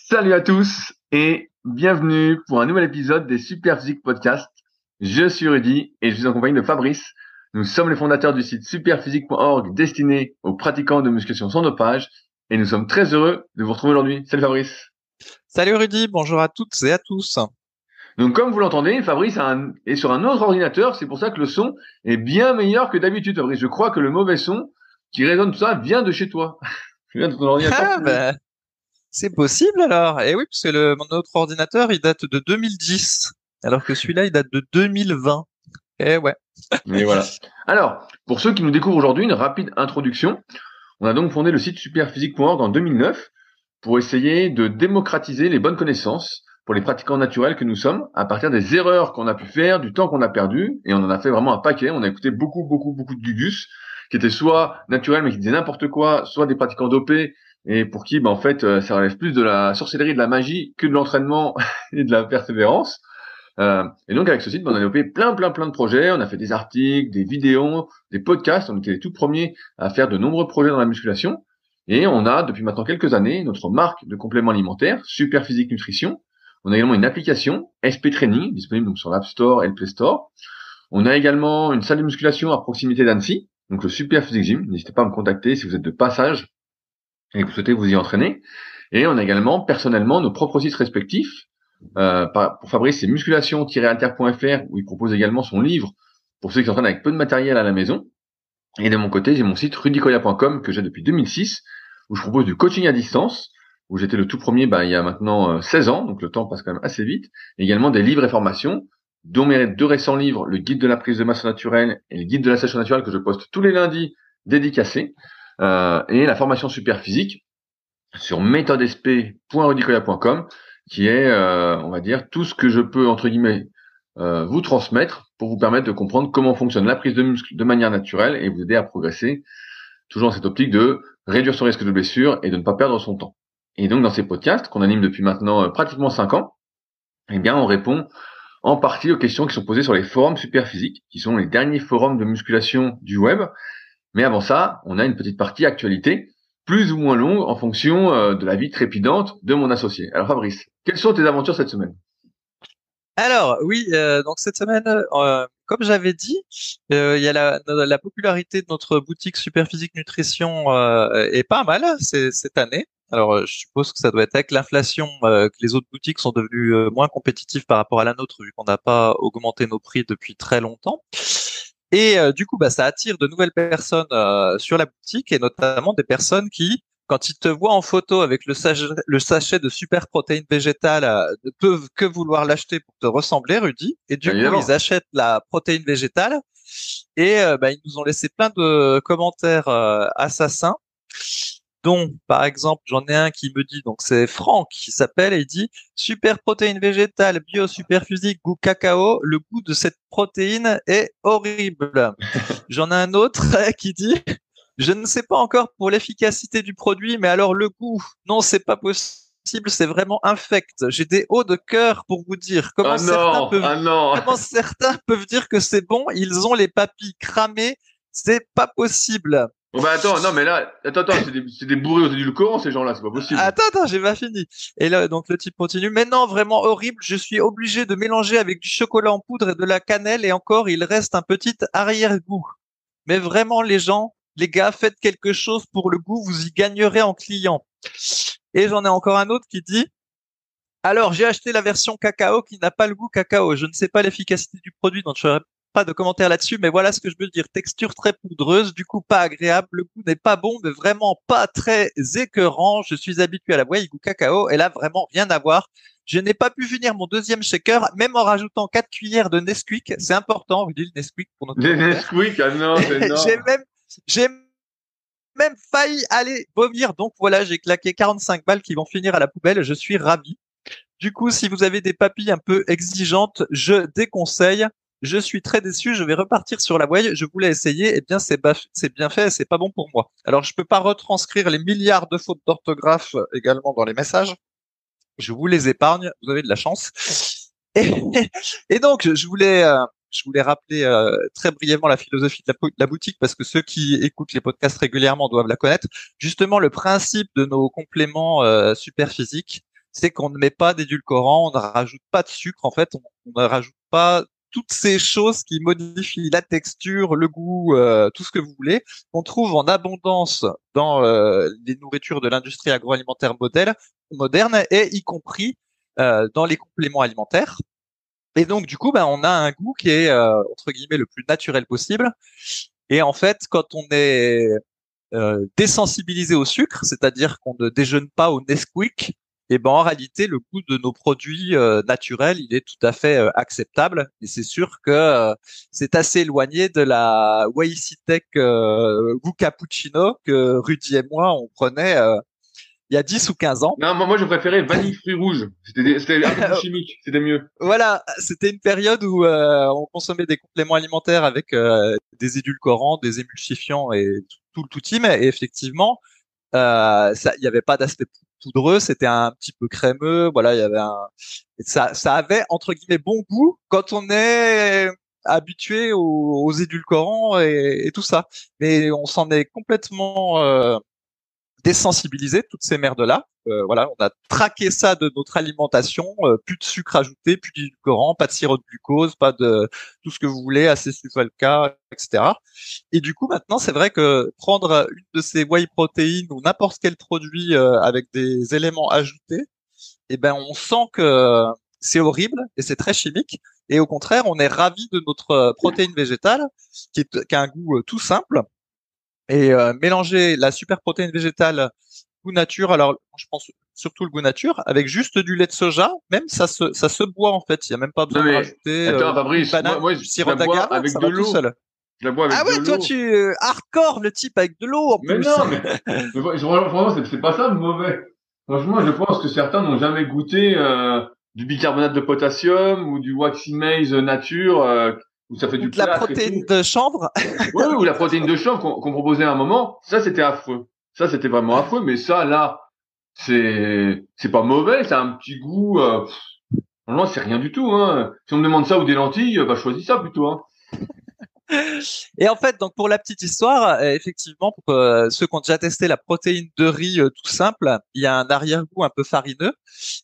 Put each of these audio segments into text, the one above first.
Salut à tous et bienvenue pour un nouvel épisode des Super Physique Podcast. Je suis Rudy et je suis en compagnie de Fabrice. Nous sommes les fondateurs du site superphysique.org destiné aux pratiquants de musculation sans dopage et nous sommes très heureux de vous retrouver aujourd'hui. Salut Fabrice. Salut Rudy, bonjour à toutes et à tous. Donc comme vous l'entendez, Fabrice est sur un autre ordinateur, c'est pour ça que le son est bien meilleur que d'habitude. Fabrice, je crois que le mauvais son qui résonne tout ça vient de chez toi. Vient de ton ordinateur. Ah ben, c'est possible alors. Eh oui, parce que notre ordinateur, il date de 2010, alors que celui-là, il date de 2020. Eh ouais. Et voilà. Alors, pour ceux qui nous découvrent aujourd'hui, une rapide introduction. On a donc fondé le site superphysique.org en 2009 pour essayer de démocratiser les bonnes connaissances pour les pratiquants naturels que nous sommes à partir des erreurs qu'on a pu faire, du temps qu'on a perdu, et on en a fait vraiment un paquet. On a écouté beaucoup de gugus qui étaient soit naturels mais qui disaient n'importe quoi, soit des pratiquants dopés et pour qui, en fait, ça relève plus de la sorcellerie, de la magie que de l'entraînement et de la persévérance. Et donc avec ce site, on a développé plein de projets. On a fait des articles, des vidéos, des podcasts. On était les tout premiers à faire de nombreux projets dans la musculation. Et on a depuis maintenant quelques années notre marque de compléments alimentaires, Super Physique Nutrition. On a également une application, SP Training, disponible donc sur l'App Store et le Play Store. On a également une salle de musculation à proximité d'Annecy, donc le Super Physique Gym. N'hésitez pas à me contacter si vous êtes de passage et que vous souhaitez vous y entraîner. Et on a également personnellement nos propres sites respectifs. Pour Fabrice, c'est musculation-alter.fr où il propose également son livre pour ceux qui s'entraînent avec peu de matériel à la maison. Et de mon côté, j'ai mon site rudicoya.com que j'ai depuis 2006 où je propose du coaching à distance, où j'étais le tout premier il y a maintenant 16 ans, donc le temps passe quand même assez vite. Et également des livres et formations, dont mes deux récents livres, le guide de la prise de masse naturelle et le guide de la sèche naturelle que je poste tous les lundis dédicacés, et la formation super physique sur méthodesp.rudicoya.com qui est, on va dire, tout ce que je peux, entre guillemets, vous transmettre pour vous permettre de comprendre comment fonctionne la prise de muscle de manière naturelle et vous aider à progresser, toujours dans cette optique de réduire son risque de blessure et de ne pas perdre son temps. Et donc, dans ces podcasts, qu'on anime depuis maintenant pratiquement 5 ans, eh bien, on répond en partie aux questions qui sont posées sur les forums Superphysique, qui sont les derniers forums de musculation du web. Mais avant ça, on a une petite partie actualité, plus ou moins longue en fonction de la vie trépidante de mon associé. Alors Fabrice, quelles sont tes aventures cette semaine? Alors oui, donc cette semaine, comme j'avais dit, il y a la popularité de notre boutique Super Physique Nutrition est pas mal cette année. Alors je suppose que ça doit être avec l'inflation que les autres boutiques sont devenues moins compétitives par rapport à la nôtre vu qu'on n'a pas augmenté nos prix depuis très longtemps. Et du coup, ça attire de nouvelles personnes sur la boutique et notamment des personnes qui, quand ils te voient en photo avec le sachet de super protéines végétales, ne peuvent que vouloir l'acheter pour te ressembler, Rudy. Et du coup, Évidemment. ils achètent la protéine végétale et ils nous ont laissé plein de commentaires assassins dont, par exemple, j'en ai un qui me dit, donc c'est Franck qui s'appelle et il dit super protéine végétale, bio, super physique, goût cacao, le goût de cette protéine est horrible. J'en ai un autre qui dit je ne sais pas encore pour l'efficacité du produit, mais alors le goût, non, c'est pas possible, c'est vraiment infect. J'ai des hauts de cœur pour vous dire Ah non, ah non. comment certains peuvent dire que c'est bon, ils ont les papilles cramées, c'est pas possible. Bon attends, non mais là, attends, c'est des bourrés aux édulcorants ces gens-là, c'est pas possible. Attends, j'ai pas fini. Et là, donc le type continue. Mais non, vraiment horrible. Je suis obligé de mélanger avec du chocolat en poudre et de la cannelle et encore, il reste un petit arrière-goût. Mais vraiment, les gars, faites quelque chose pour le goût, vous y gagnerez en client. Et j'en ai encore un autre qui dit, alors j'ai acheté la version cacao qui n'a pas le goût cacao. Je ne sais pas l'efficacité du produit, donc je ferai pas de commentaire là-dessus, mais voilà ce que je veux dire. Texture très poudreuse, du coup pas agréable, le goût n'est pas bon, mais vraiment pas très écœurant. Je suis habitué à la whey goût cacao, et là vraiment rien à voir. Je n'ai pas pu finir mon deuxième shaker, même en rajoutant 4 cuillères de Nesquik. C'est important, vous dites le Nesquik pour notre Des commentaire. Nesquik, ah non, c'est J'ai énorme. même, j'ai même failli aller vomir. Donc voilà, j'ai claqué 45 balles qui vont finir à la poubelle. Je suis ravi. Du coup, si vous avez des papilles un peu exigeantes, je déconseille. Je suis très déçu. Je vais repartir sur la whey. Je voulais essayer. Eh bien, c'est bien fait. C'est pas bon pour moi. Alors, je peux pas retranscrire les milliards de fautes d'orthographe également dans les messages. Je vous les épargne. Vous avez de la chance. Et, et donc, je voulais rappeler très brièvement la philosophie de la boutique parce que ceux qui écoutent les podcasts régulièrement doivent la connaître. Justement, le principe de nos compléments super physiques, c'est qu'on ne met pas d'édulcorant, on ne rajoute pas de sucre. En fait, on ne rajoute pas toutes ces choses qui modifient la texture, le goût, tout ce que vous voulez, qu'on trouve en abondance dans les nourritures de l'industrie agroalimentaire moderne et y compris dans les compléments alimentaires. Et donc, du coup, ben, on a un goût qui est, entre guillemets, le plus naturel possible. Et en fait, quand on est désensibilisé au sucre, c'est-à-dire qu'on ne déjeune pas au Nesquik, et ben en réalité le goût de nos produits naturels, il est tout à fait acceptable. Et c'est sûr que c'est assez éloigné de la Waïcitec goût cappuccino que Rudy et moi on prenait il y a 10 ou 15 ans. Non, moi je préférais vanille fruits rouges. C'était un peu plus chimique, c'était mieux. Voilà, c'était une période où on consommait des compléments alimentaires avec des édulcorants, des émulsifiants et tout le tout team. Et effectivement, il y avait pas d'aspect poudreux, c'était un petit peu crémeux. Voilà, il y avait ça avait entre guillemets bon goût quand on est habitué aux édulcorants et tout ça. Mais on s'en est complètement désensibiliser toutes ces merdes-là. Voilà, on a traqué ça de notre alimentation, plus de sucre ajouté, plus d'édulcorant, pas de sirop de glucose, pas de tout ce que vous voulez, acésulfalca, etc. Et du coup, maintenant, c'est vrai que prendre une de ces whey protéines ou n'importe quel produit avec des éléments ajoutés, eh ben, on sent que c'est horrible et c'est très chimique. Et au contraire, on est ravi de notre protéine végétale qui a un goût tout simple et mélanger la super protéine végétale goût nature, alors je pense surtout le goût nature, avec juste du lait de soja, même ça se boit en fait, il y a même pas Non besoin de mais rajouter attends, une Fabrice, banane, moi du je sirop la bois d'agave, avec ça de va tout l'eau. seul. Je la bois avec Ah de ouais, toi l'eau. tu hardcore le type avec de l'eau en Mais plus. non, franchement, c'est pas ça le mauvais. Franchement, je pense que certains n'ont jamais goûté du bicarbonate de potassium ou du waxy maize nature où ça fait Ou du de la plâtre et protéine tout. de chanvre. Ouais, ou la protéine de chanvre qu'on proposait à un moment. Ça, c'était affreux. Ça, c'était vraiment affreux. Mais ça, là, c'est pas mauvais. Ça a un petit goût. Franchement, c'est rien du tout. Hein. Si on me demande ça ou des lentilles, bah choisis ça plutôt. Hein. Et en fait, donc pour la petite histoire, effectivement, pour ceux qui ont déjà testé la protéine de riz tout simple, il y a un arrière-goût un peu farineux.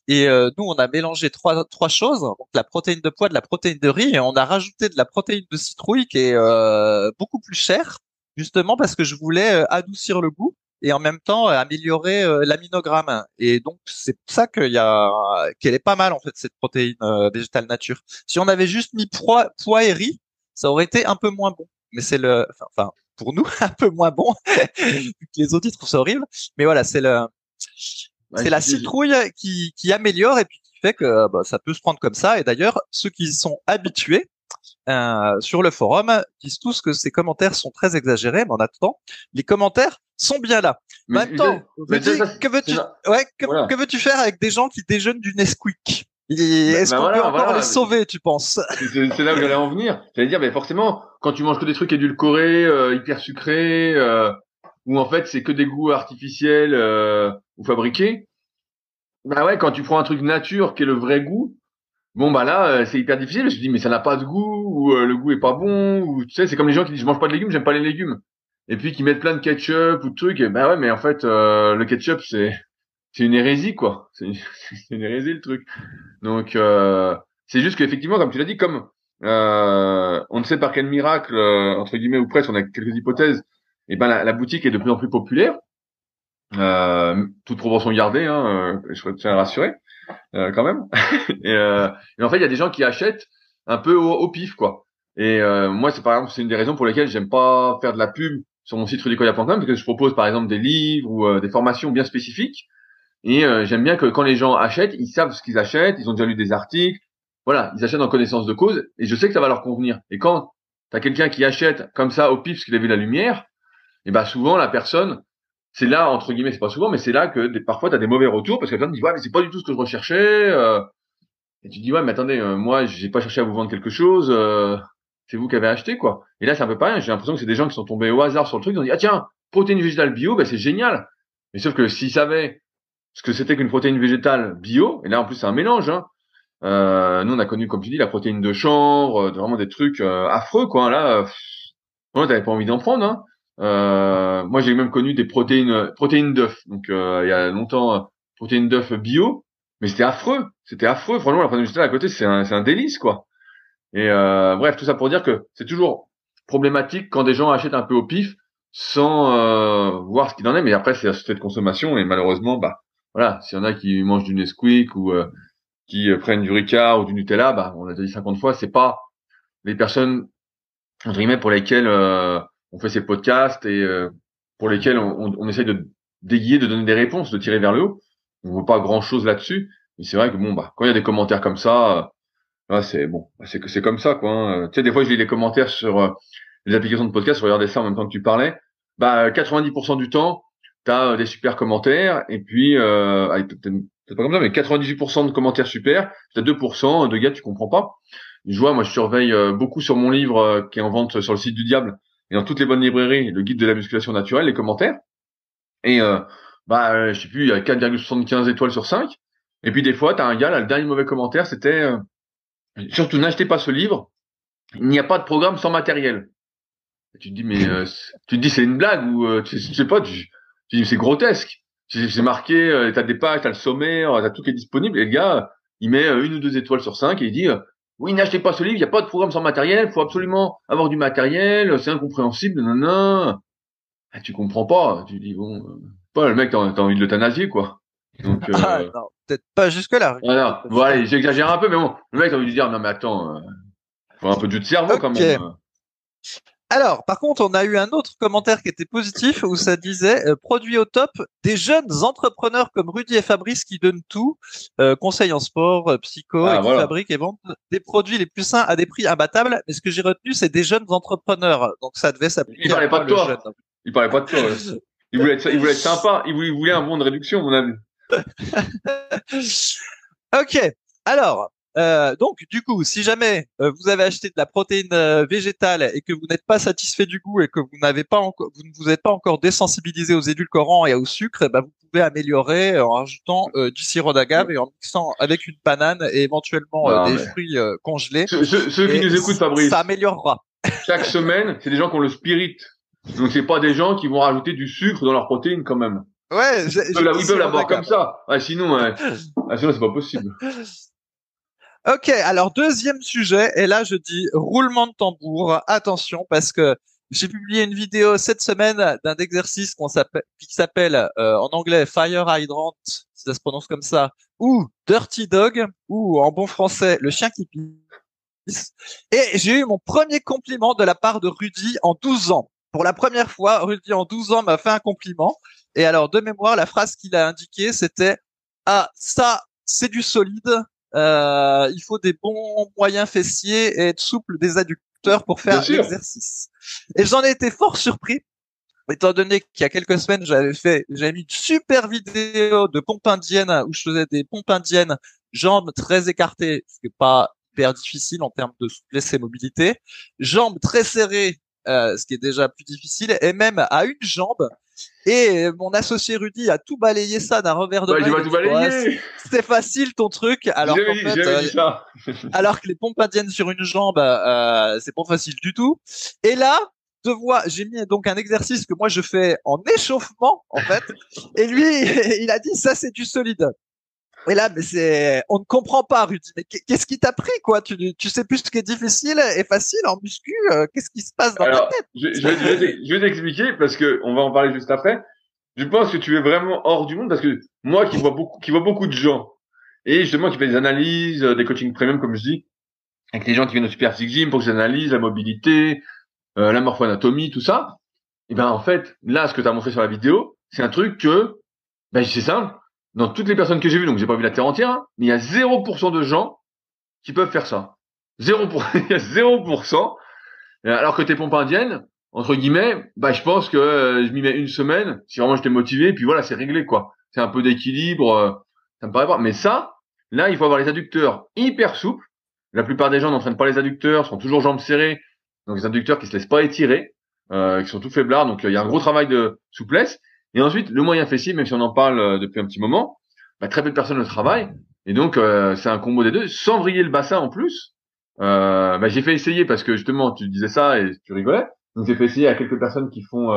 Et nous, on a mélangé trois choses, donc la protéine de pois, de la protéine de riz, et on a rajouté de la protéine de citrouille qui est beaucoup plus chère, justement parce que je voulais adoucir le goût et en même temps améliorer l'aminogramme. Et donc c'est pour ça qu'elle est pas mal en fait cette protéine végétale nature. Si on avait juste mis pois et riz, ça aurait été un peu moins bon. Mais enfin pour nous un peu moins bon. Vu que les autres ils trouvent ça horrible. Mais voilà, Bah, c'est la citrouille qui améliore et puis qui fait que bah, ça peut se prendre comme ça. Et d'ailleurs, ceux qui y sont habitués sur le forum disent tous que ces commentaires sont très exagérés, mais en attendant, les commentaires sont bien là. En mais, même temps, mais Rudy, que veux-tu faire avec des gens qui déjeunent du Nesquik? Est-ce qu'on peut encore les sauver, tu penses? C'est là où j'allais en venir. J'allais dire, mais forcément, quand tu manges que des trucs édulcorés, hyper sucrés, où en fait c'est que des goûts artificiels ou fabriqués, bah ouais, quand tu prends un truc nature qui est le vrai goût, bon bah là c'est hyper difficile. Je me dis mais ça n'a pas de goût ou le goût est pas bon ou tu sais c'est comme les gens qui disent je mange pas de légumes, j'aime pas les légumes et puis qui mettent plein de ketchup ou de trucs. Et bah ouais mais en fait le ketchup c'est une hérésie quoi. C'est une hérésie le truc. Donc c'est juste qu'effectivement comme tu l'as dit comme on ne sait par quel miracle entre guillemets ou presque on a quelques hypothèses. Et ben la boutique est de plus en plus populaire. Toute proportion gardée, hein, je tiens à rassurer quand même. Et en fait, il y a des gens qui achètent un peu au pif, quoi. Et moi, c'est par exemple, c'est une des raisons pour lesquelles j'aime pas faire de la pub sur mon site rudicoya.com parce que je propose par exemple des livres ou des formations bien spécifiques. Et j'aime bien que quand les gens achètent, ils savent ce qu'ils achètent, ils ont déjà lu des articles. Voilà, ils achètent en connaissance de cause et je sais que ça va leur convenir. Et quand t'as quelqu'un qui achète comme ça au pif parce qu'il a vu la lumière, et ben souvent la personne c'est là entre guillemets c'est pas souvent mais c'est là que parfois tu as des mauvais retours parce que la personne dit ouais mais c'est pas du tout ce que je recherchais et tu dis ouais mais attendez moi j'ai pas cherché à vous vendre quelque chose c'est vous qui avez acheté quoi et là c'est un peu pareil j'ai l'impression que c'est des gens qui sont tombés au hasard sur le truc ils ont dit ah tiens protéine végétale bio ben c'est génial mais sauf que s'ils savaient ce que c'était qu'une protéine végétale bio et là en plus c'est un mélange hein nous on a connu comme tu dis la protéine de chanvre vraiment des trucs affreux quoi là ouais, t'avais pas envie d'en prendre hein. Moi, j'ai même connu des protéines d'œufs. Donc, il y a longtemps, protéines d'œufs bio. mais c'était affreux. Franchement, la protéine végétale à côté, c'est un délice, quoi. Et bref, tout ça pour dire que c'est toujours problématique quand des gens achètent un peu au pif sans voir ce qu'il en est. Mais après, c'est la société de consommation et malheureusement, bah voilà, s'il y en a qui mangent du Nesquik ou qui prennent du Ricard ou du Nutella, bah on l'a déjà dit 50 fois, c'est pas les personnes entre guillemets pour lesquelles on fait ces podcasts et pour lesquelles on essaye de d'aiguiller, de donner des réponses, de tirer vers le haut. On voit pas grand chose là-dessus, mais c'est vrai que bon bah quand il y a des commentaires comme ça. C'est bon, c'est comme ça quoi. Hein. Tu sais, des fois je lis les commentaires sur les applications de podcast, je regardais ça en même temps que tu parlais. Bah 90% du temps, t'as des super commentaires et puis allez, peut-être pas comme ça, mais 98% de commentaires super, t'as 2% de gars tu comprends pas. Je vois, moi je surveille beaucoup sur mon livre qui est en vente sur le site du Diable et dans toutes les bonnes librairies, le guide de la musculation naturelle, les commentaires. Et je sais plus, il y a 4,75 étoiles sur 5. Et puis des fois, t'as un gars là, le dernier mauvais commentaire, c'était surtout, n'achetez pas ce livre. Il n'y a pas de programme sans matériel. Et tu te dis, mais tu te dis, c'est une blague ou je sais pas. Tu dis, c'est grotesque. C'est marqué, t'as des pages, t'as le sommaire, t'as tout qui est disponible. Et le gars, il met 1 ou 2 étoiles sur 5 et il dit, oui, n'achetez pas ce livre. Il n'y a pas de programme sans matériel. Il faut absolument avoir du matériel. C'est incompréhensible. Non, non. Ah, tu comprends pas. Tu dis bon, pas le mec, t'as envie de l'euthanasier quoi. Donc Ah non, peut-être pas jusque-là. voilà. Voilà, j'exagère un peu, mais bon, le mec t'as envie de lui dire non mais attends. Faut un peu de jus de cerveau quand Ok. même. Alors, par contre, on a eu un autre commentaire qui était positif où ça disait produit au top des jeunes entrepreneurs comme Rudy et Fabrice qui donnent tout, conseils en sport, psycho Ah et qui voilà. fabriquent et vendent des produits les plus sains à des prix imbattables. Mais ce que j'ai retenu, c'est des jeunes entrepreneurs. Donc ça devait Il s'appliquer à parlait pas moi, de le jeune. toi. Il parlait pas de toi. Ouais. Il voulait être sympa. Il voulait un bon de réduction, à mon avis. Ok. Alors, donc du coup, si jamais vous avez acheté de la protéine végétale et que vous n'êtes pas satisfait du goût et que vous n'avez pas encore, vous ne vous êtes pas encore désensibilisé aux édulcorants et au sucre, eh ben, vous pouvez améliorer en rajoutant du sirop d'agave et en mixant avec une banane et éventuellement Non des mais fruits congelés. ceux qui Et nous écoutent, ça Fabrice, améliorera. chaque semaine, c'est des gens qui ont le spirit. Donc c'est pas des gens qui vont rajouter du sucre dans leurs protéines quand même. Ouais, j'ai dit Ils peuvent sirop l'avoir comme d'agave. ça. Sinon c'est pas possible. Ok, alors deuxième sujet, et là je dis roulement de tambour, attention, parce que j'ai publié une vidéo cette semaine d'un exercice qui s'appelle en anglais Fire Hydrant, si ça se prononce comme ça, ou Dirty Dog, ou en bon français le chien qui pisse. Et j'ai eu mon premier compliment de la part de Rudy en 12 ans. Pour la première fois, Rudy en 12 ans m'a fait un compliment. Et alors de mémoire, la phrase qu'il a indiquée, c'était ah ça c'est du solide. Il faut des bons moyens fessiers et être souple des adducteurs pour Bien faire sûr. l'exercice. Et j'en ai été fort surpris, étant donné qu'il y a quelques semaines, j'avais mis une super vidéo de pompe indienne où je faisais des pompes indiennes, jambes très écartées, ce qui n'est pas hyper difficile en termes de souplesse et mobilité, jambes très serrées, ce qui est déjà plus difficile, et même à une jambe. Et mon associé Rudy a tout balayé ça d'un revers de Bah, main. j'ai Il pas a tout dit, ouais, balayé. c'est facile ton truc, alors qu'en J'ai fait, jamais dit ça. alors que les pompes indiennes sur une jambe, c'est pas facile du tout. Et là, j'ai mis donc un exercice que moi je fais en échauffement en fait, et lui, il a dit ça c'est du solide. Et là, on ne comprend pas, Rudy. Mais qu'est-ce qui t'a pris, quoi? Tu sais plus ce qui est difficile et facile en muscu. Qu'est-ce qui se passe dans ta Alors, tête? je vais t'expliquer parce que on va en parler juste après. Je pense que tu es vraiment hors du monde parce que moi qui vois beaucoup de gens et justement qui fait des analyses, des coachings premium comme je dis, avec les gens qui viennent au Super Physique Gym pour que j'analyse la mobilité, la morpho-anatomie, tout ça. Et ben en fait, là, ce que tu as montré sur la vidéo, c'est un truc que, ben c'est simple. Dans toutes les personnes que j'ai vues, donc j'ai pas vu la terre entière, hein, mais il y a 0% de gens qui peuvent faire ça. 0%, il y a 0%. Alors que tes pompes indiennes, entre guillemets, bah je pense que je m'y mets une semaine, si vraiment j'étais motivé, et puis voilà, c'est réglé quoi. C'est un peu d'équilibre, ça me paraît pas. Mais ça, là, il faut avoir les adducteurs hyper souples. La plupart des gens n'entraînent pas les adducteurs, sont toujours jambes serrées, donc les adducteurs qui se laissent pas étirer, qui sont tout faiblards, donc il y a un gros travail de souplesse. Et ensuite, le moyen fessier, même si on en parle depuis un petit moment, bah, très peu de personnes le travaillent, et donc c'est un combo des deux, sans vriller le bassin en plus. Bah, j'ai fait essayer parce que justement tu disais ça et tu rigolais. Donc j'ai fait essayer à quelques personnes qui font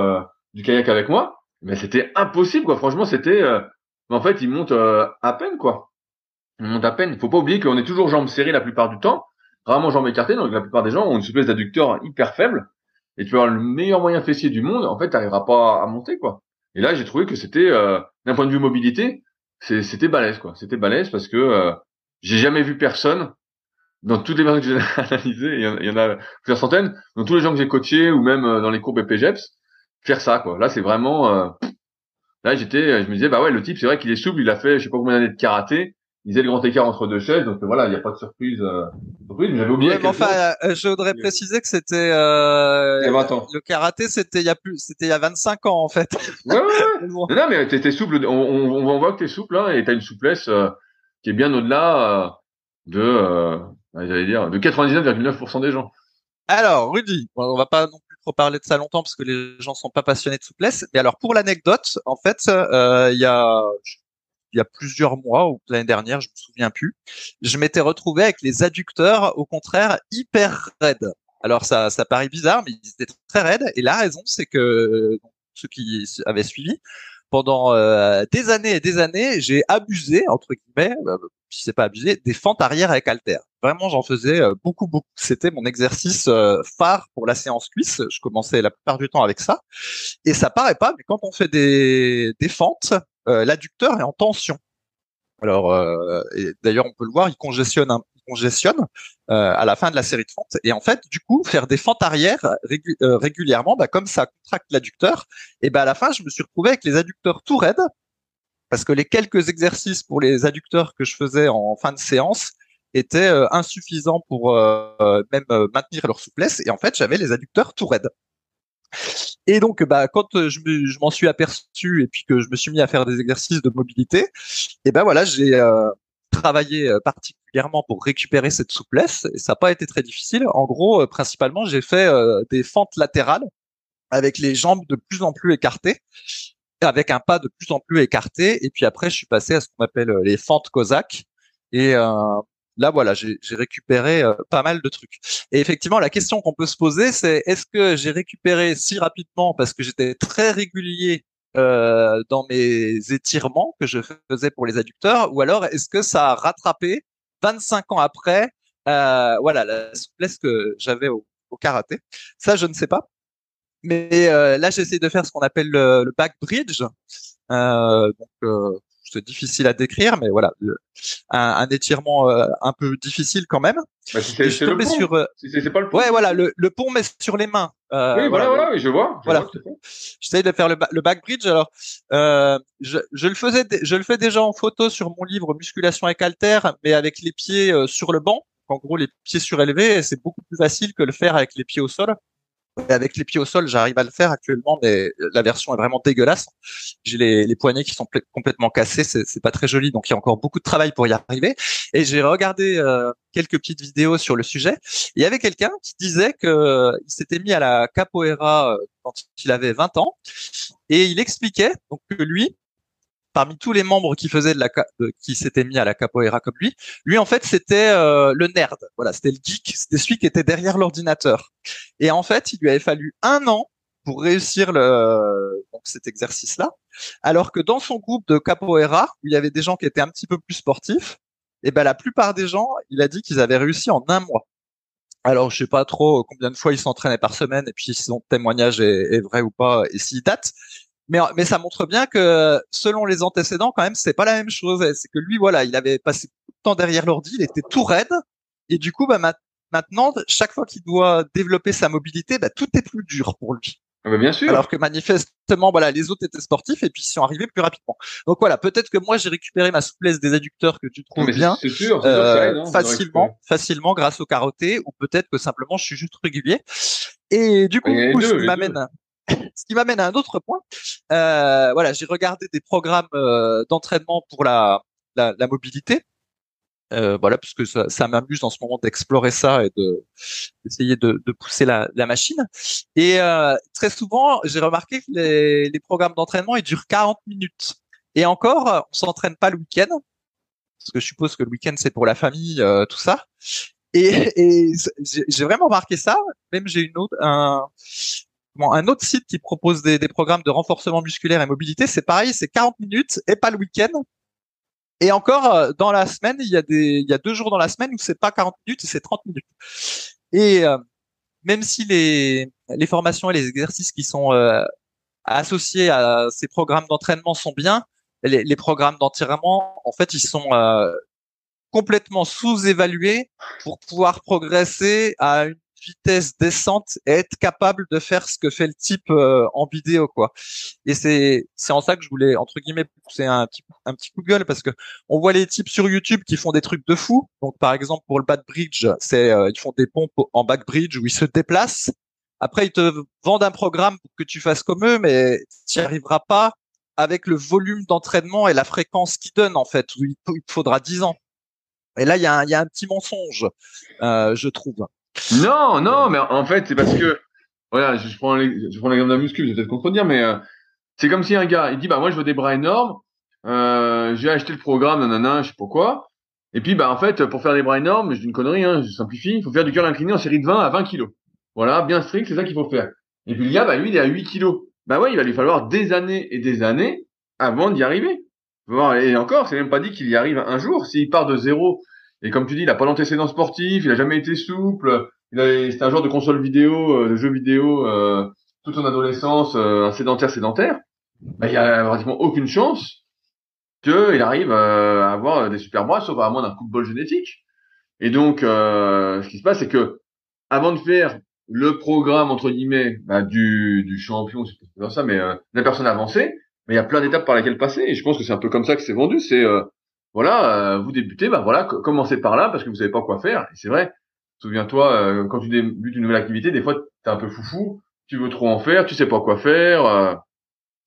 du kayak avec moi. Mais c'était impossible quoi. Franchement c'était. En fait ils montent à peine quoi. on monte à peine. Il faut pas oublier qu'on est toujours jambes serrées la plupart du temps, rarement jambes écartées, donc la plupart des gens ont une souplesse d'adducteur hyper faible, et tu vas avoir le meilleur moyen fessier du monde, en fait, t'arriveras pas à monter, quoi. Et là, j'ai trouvé que c'était, d'un point de vue mobilité, c'était balèze, quoi. C'était balèze parce que j'ai jamais vu personne, dans toutes les personnes que j'ai analysées, il y en a plusieurs centaines, dans tous les gens que j'ai coachés, ou même dans les cours BPGEPS, faire ça, quoi. Là, c'est vraiment... là, je me disais, bah ouais, le type, c'est vrai qu'il est souple, il a fait je sais pas combien d'années de karaté, il faisait le grand écart entre deux chaises, donc voilà, il n'y a pas de surprise, mais j'avais oublié Ouais, à mais quel point enfin, je voudrais préciser que c'était il y a 20 ans. le karaté, c'était il y a 25 ans en fait. Ouais, ouais, ouais. Mais bon. Non, non, mais t'es souple, on voit que t'es souple, hein, et t'as une souplesse qui est bien au-delà j'allais dire, de 99,9% des gens. Alors, Rudy, bon, on va pas non plus trop parler de ça longtemps parce que les gens sont pas passionnés de souplesse. Mais alors, pour l'anecdote, en fait, il y a plusieurs mois ou l'année dernière, je me souviens plus, je m'étais retrouvé avec les adducteurs, au contraire, hyper raides. Alors, ça paraît bizarre, mais ils étaient très raides. Et la raison, c'est que ceux qui avaient suivi, pendant des années et des années, j'ai abusé, entre guillemets, si c'est pas abusé, des fentes arrière avec haltères. Vraiment, j'en faisais beaucoup, beaucoup. C'était mon exercice phare pour la séance cuisse. Je commençais la plupart du temps avec ça. Et ça paraît pas, mais quand on fait des fentes, l'adducteur est en tension. Alors, et d'ailleurs, on peut le voir, il congestionne à la fin de la série de fentes. Et en fait, du coup, faire des fentes arrière régulièrement, bah, comme ça contracte l'adducteur, et ben à la fin, je me suis retrouvé avec les adducteurs tout raides, parce que les quelques exercices pour les adducteurs que je faisais en fin de séance étaient insuffisants pour même maintenir leur souplesse. Et en fait, j'avais les adducteurs tout raides. Et donc, bah, quand je m'en suis aperçu et puis que je me suis mis à faire des exercices de mobilité, et ben voilà, j'ai travaillé particulièrement pour récupérer cette souplesse et ça n'a pas été très difficile. En gros, principalement, j'ai fait des fentes latérales avec les jambes de plus en plus écartées, avec un pas de plus en plus écarté. Et puis après, je suis passé à ce qu'on appelle les fentes cosaques. Et là, voilà, j'ai récupéré pas mal de trucs. Et effectivement, la question qu'on peut se poser, c'est est-ce que j'ai récupéré si rapidement parce que j'étais très régulier dans mes étirements que je faisais pour les adducteurs, ou alors est-ce que ça a rattrapé 25 ans après, voilà, la souplesse que j'avais au karaté. Ça, je ne sais pas. Mais là, j'essaie de faire ce qu'on appelle le back bridge. C'est difficile à décrire, mais voilà, un étirement un peu difficile quand même. Bah, si Et je suis c'est le tombé pont. sur, C'est pas le pont. ouais, voilà, le pont, mais sur les mains. Oui, Voilà, voilà, oui, je vois voilà. tout à fait. J'essaie de faire le back bridge. Alors, je le faisais, je le fais déjà en photo sur mon livre Musculation avec haltères, mais avec les pieds sur le banc. En gros, les pieds surélevés, c'est beaucoup plus facile que le faire avec les pieds au sol. Et avec les pieds au sol, j'arrive à le faire actuellement, mais la version est vraiment dégueulasse. J'ai les poignets qui sont complètement cassés, c'est pas très joli, donc il y a encore beaucoup de travail pour y arriver. Et j'ai regardé quelques petites vidéos sur le sujet. Il y avait quelqu'un qui disait que il s'était mis à la capoeira quand il avait 20 ans, et il expliquait donc que lui, parmi tous les membres qui faisaient qui s'étaient mis à la capoeira comme lui en fait c'était le nerd. Voilà, c'était le geek, c'était celui qui était derrière l'ordinateur. Et en fait, il lui avait fallu 1 an pour réussir donc cet exercice-là, alors que dans son groupe de capoeira, où il y avait des gens qui étaient un petit peu plus sportifs, et ben la plupart des gens, il a dit qu'ils avaient réussi en 1 mois. Alors, je sais pas trop combien de fois ils s'entraînaient par semaine, et puis si son témoignage est vrai ou pas, et s'il date. Mais ça montre bien que selon les antécédents, quand même, c'est pas la même chose. C'est que lui, voilà, il avait passé beaucoup de temps derrière l'ordi, il était tout raide, et du coup, bah, maintenant, chaque fois qu'il doit développer sa mobilité, bah, tout est plus dur pour lui. Ah, bah, bien sûr. Alors que manifestement, voilà, les autres étaient sportifs et puis ils sont arrivés plus rapidement. Donc voilà, peut-être que moi j'ai récupéré ma souplesse des adducteurs que tu Non, trouves mais bien c'est sûr que ça aide, hein, de récupérer. facilement grâce au karaté, ou peut-être que simplement je suis juste régulier. Et du Il coup, y a les ce deux, qui les deux. m'amène ce qui m'amène à un autre point. Voilà, j'ai regardé des programmes d'entraînement pour la mobilité. Voilà, parce que ça m'amuse en ce moment d'explorer ça et d'essayer de pousser la machine. Et très souvent, j'ai remarqué que les programmes d'entraînement, ils durent 40 minutes. Et encore, on s'entraîne pas le week-end, parce que je suppose que le week-end, c'est pour la famille, tout ça. Et j'ai vraiment remarqué ça. Même j'ai un autre site qui propose des programmes de renforcement musculaire et mobilité. C'est pareil, c'est 40 minutes et pas le week-end. Et encore, dans la semaine, il y a 2 jours dans la semaine où c'est pas 40 minutes, c'est 30 minutes. Et même si les formations et les exercices qui sont associés à ces programmes d'entraînement sont bien, les programmes d'entraînement, en fait, ils sont complètement sous-évalué pour pouvoir progresser à une vitesse décente et être capable de faire ce que fait le type en vidéo, quoi. Et c'est en ça que je voulais entre guillemets pousser un petit coup de gueule, parce que on voit les types sur YouTube qui font des trucs de fou. Donc par exemple pour le back bridge, c'est ils font des pompes en back bridge où ils se déplacent. Après ils te vendent un programme pour que tu fasses comme eux, mais tu n'y arriveras pas avec le volume d'entraînement et la fréquence qu'ils donnent, en fait. Où il te faudra 10 ans. Et là, il y a un petit mensonge, je trouve. Non, non, mais en fait, c'est parce que, voilà, je prends l'exemple d'un muscu, je vais peut-être contredire, mais c'est comme si un gars, il dit, bah moi je veux des bras énormes, j'ai acheté le programme, nanana, je sais pas quoi, et puis bah en fait, pour faire des bras énormes, je dis une connerie, hein, je simplifie, il faut faire du curl incliné en série de 20 à 20 kilos. Voilà, bien strict, c'est ça qu'il faut faire. Et puis le gars, bah lui, il est à 8 kilos. Bah ouais, il va lui falloir des années et des années avant d'y arriver. Bon, et encore, c'est même pas dit qu'il y arrive un jour. S'il part de zéro, et comme tu dis, il a pas d'antécédents sportifs, il a jamais été souple, c'était un genre de console vidéo, de jeu vidéo, toute son adolescence, un sédentaire, bah, il y a pratiquement aucune chance qu'il arrive à avoir des super bras, sauf à moins d'un coup de bol génétique. Et donc, ce qui se passe, c'est que avant de faire le programme entre guillemets bah, du champion, c'est peut-être ça, mais de la personne avancée, mais il y a plein d'étapes par lesquelles passer. Et je pense que c'est un peu comme ça que c'est vendu. C'est voilà, vous débutez, bah voilà, commencez par là parce que vous savez pas quoi faire. Et c'est vrai. Souviens-toi, quand tu débutes une nouvelle activité, des fois t'es un peu foufou, tu veux trop en faire, tu sais pas quoi faire.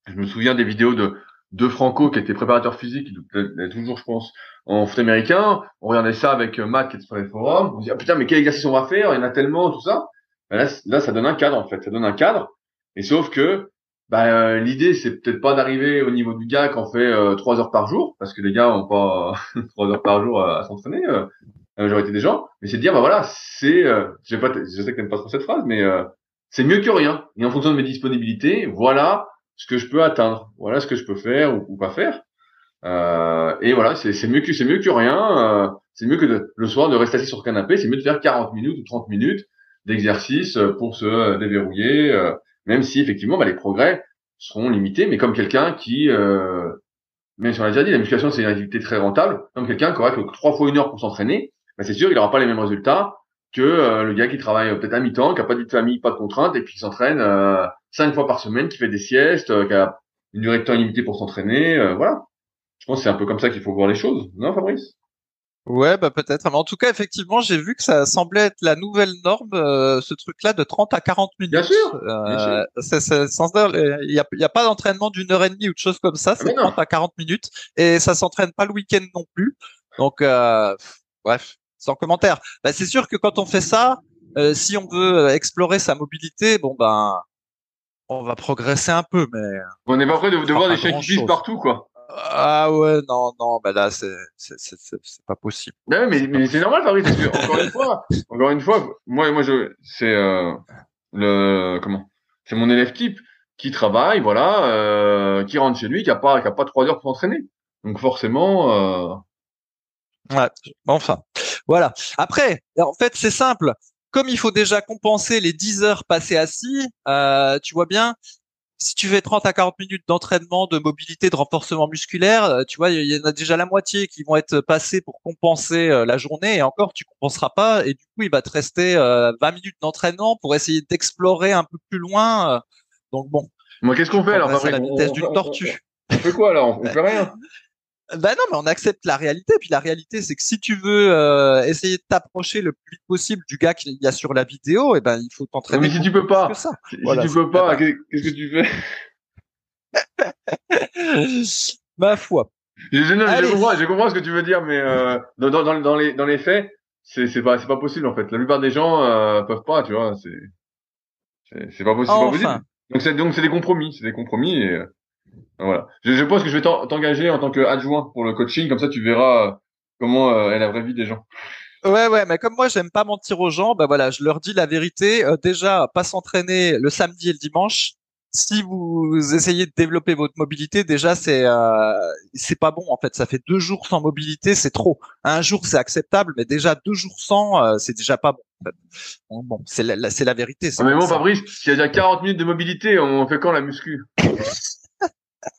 Je me souviens des vidéos de Franco qui était préparateur physique, il est toujours, je pense, en foot américain. On regardait ça avec Matt qui est sur les forums. On se dit, ah putain, mais quel exercice on va faire? Il y en a tellement, tout ça. Ben là, ça donne un cadre, en fait. Ça donne un cadre. Et sauf que, bah, l'idée, c'est peut-être pas d'arriver au niveau du gars qui en fait 3 heures par jour, parce que les gars ont pas 3 heures par jour à s'entraîner, la majorité des gens. Mais c'est de dire, bah voilà, je sais que t'aimes pas trop cette phrase, mais c'est mieux que rien. Et en fonction de mes disponibilités, voilà ce que je peux atteindre, voilà ce que je peux faire ou pas faire. Et voilà, c'est mieux que rien. C'est mieux que le soir de rester assis sur le canapé. C'est mieux de faire 40 minutes ou 30 minutes d'exercice pour se déverrouiller, même si effectivement bah, les progrès seront limités. Mais comme quelqu'un qui, même si on l'a déjà dit, la musculation c'est une activité très rentable, comme quelqu'un qui aura que 3 fois 1 heure pour s'entraîner, bah, c'est sûr il n'aura pas les mêmes résultats que le gars qui travaille peut-être à mi-temps, qui a pas de vie de famille, pas de contraintes, et puis qui s'entraîne 5 fois par semaine, qui fait des siestes, qui a une durée de temps illimitée pour s'entraîner, voilà. Je pense que c'est un peu comme ça qu'il faut voir les choses, non, Fabrice? Ouais, bah peut-être. Mais en tout cas, effectivement, j'ai vu que ça semblait être la nouvelle norme, ce truc-là de 30 à 40 Bien minutes. sûr, bien sûr. Il y a pas d'entraînement d'1 heure et demie ou de choses comme ça. Ah C'est mais non. 30 à 40 minutes et ça s'entraîne pas le week-end non plus. Donc, bref, sans commentaire. Bah, c'est sûr que quand on fait ça, si on veut explorer sa mobilité, bon ben, on va progresser un peu, mais On n'est pas prêt on de fera voir des pas chiens qui pissent grand-chose. partout, quoi. Ah ouais, non, non, bah là, c'est pas possible. Ben ouais, C'est pas mais c'est possible. normal, Fabrice, parce que encore une fois, c'est comment? C'est mon élève type qui travaille, voilà, qui rentre chez lui, qui a pas 3 heures pour s'entraîner. Donc forcément, Ouais, enfin, voilà. Après, en fait, c'est simple. Comme il faut déjà compenser les 10 heures passées assis, tu vois bien, si tu fais 30 à 40 minutes d'entraînement, de mobilité, de renforcement musculaire, tu vois, il y en a déjà la moitié qui vont être passées pour compenser la journée, et encore, tu compenseras pas, et du coup, il va te rester 20 minutes d'entraînement pour essayer d'explorer un peu plus loin. Donc bon, moi, qu'est-ce tu qu'on fait alors, progresses à Fabrice? la vitesse d'une tortue. On fait quoi alors? On fait rien. Ben non, mais on accepte la réalité. Puis la réalité, c'est que si tu veux essayer de t'approcher le plus vite possible du gars qu'il y a sur la vidéo, eh ben il faut Non, mais t'entraîner si tu beaucoup peux plus que pas, ça. si Voilà. tu peux Ah pas, ben, qu'est-ce que tu fais? ma foi. Allez. Je comprends ce que tu veux dire, mais dans les faits, c'est pas possible en fait. La plupart des gens peuvent pas, tu vois. C'est pas possible, c'est pas possible. Enfin. Donc c'est des compromis et voilà. Je pense que je vais t'engager en tant qu'adjoint pour le coaching, comme ça tu verras comment est la vraie vie des gens. Ouais, ouais, mais comme moi, j'aime pas mentir aux gens, ben voilà, je leur dis la vérité. Déjà, pas s'entraîner le samedi et le dimanche. si vous essayez de développer votre mobilité, déjà c'est pas bon en fait. Ça fait 2 jours sans mobilité, c'est trop. Un jour c'est acceptable, mais déjà 2 jours sans, c'est déjà pas bon. En fait. Bon, c'est la vérité, Ah, c'est mais comme bon, ça. Fabrice, s'il y a déjà 40 minutes de mobilité, on fait quand la muscu?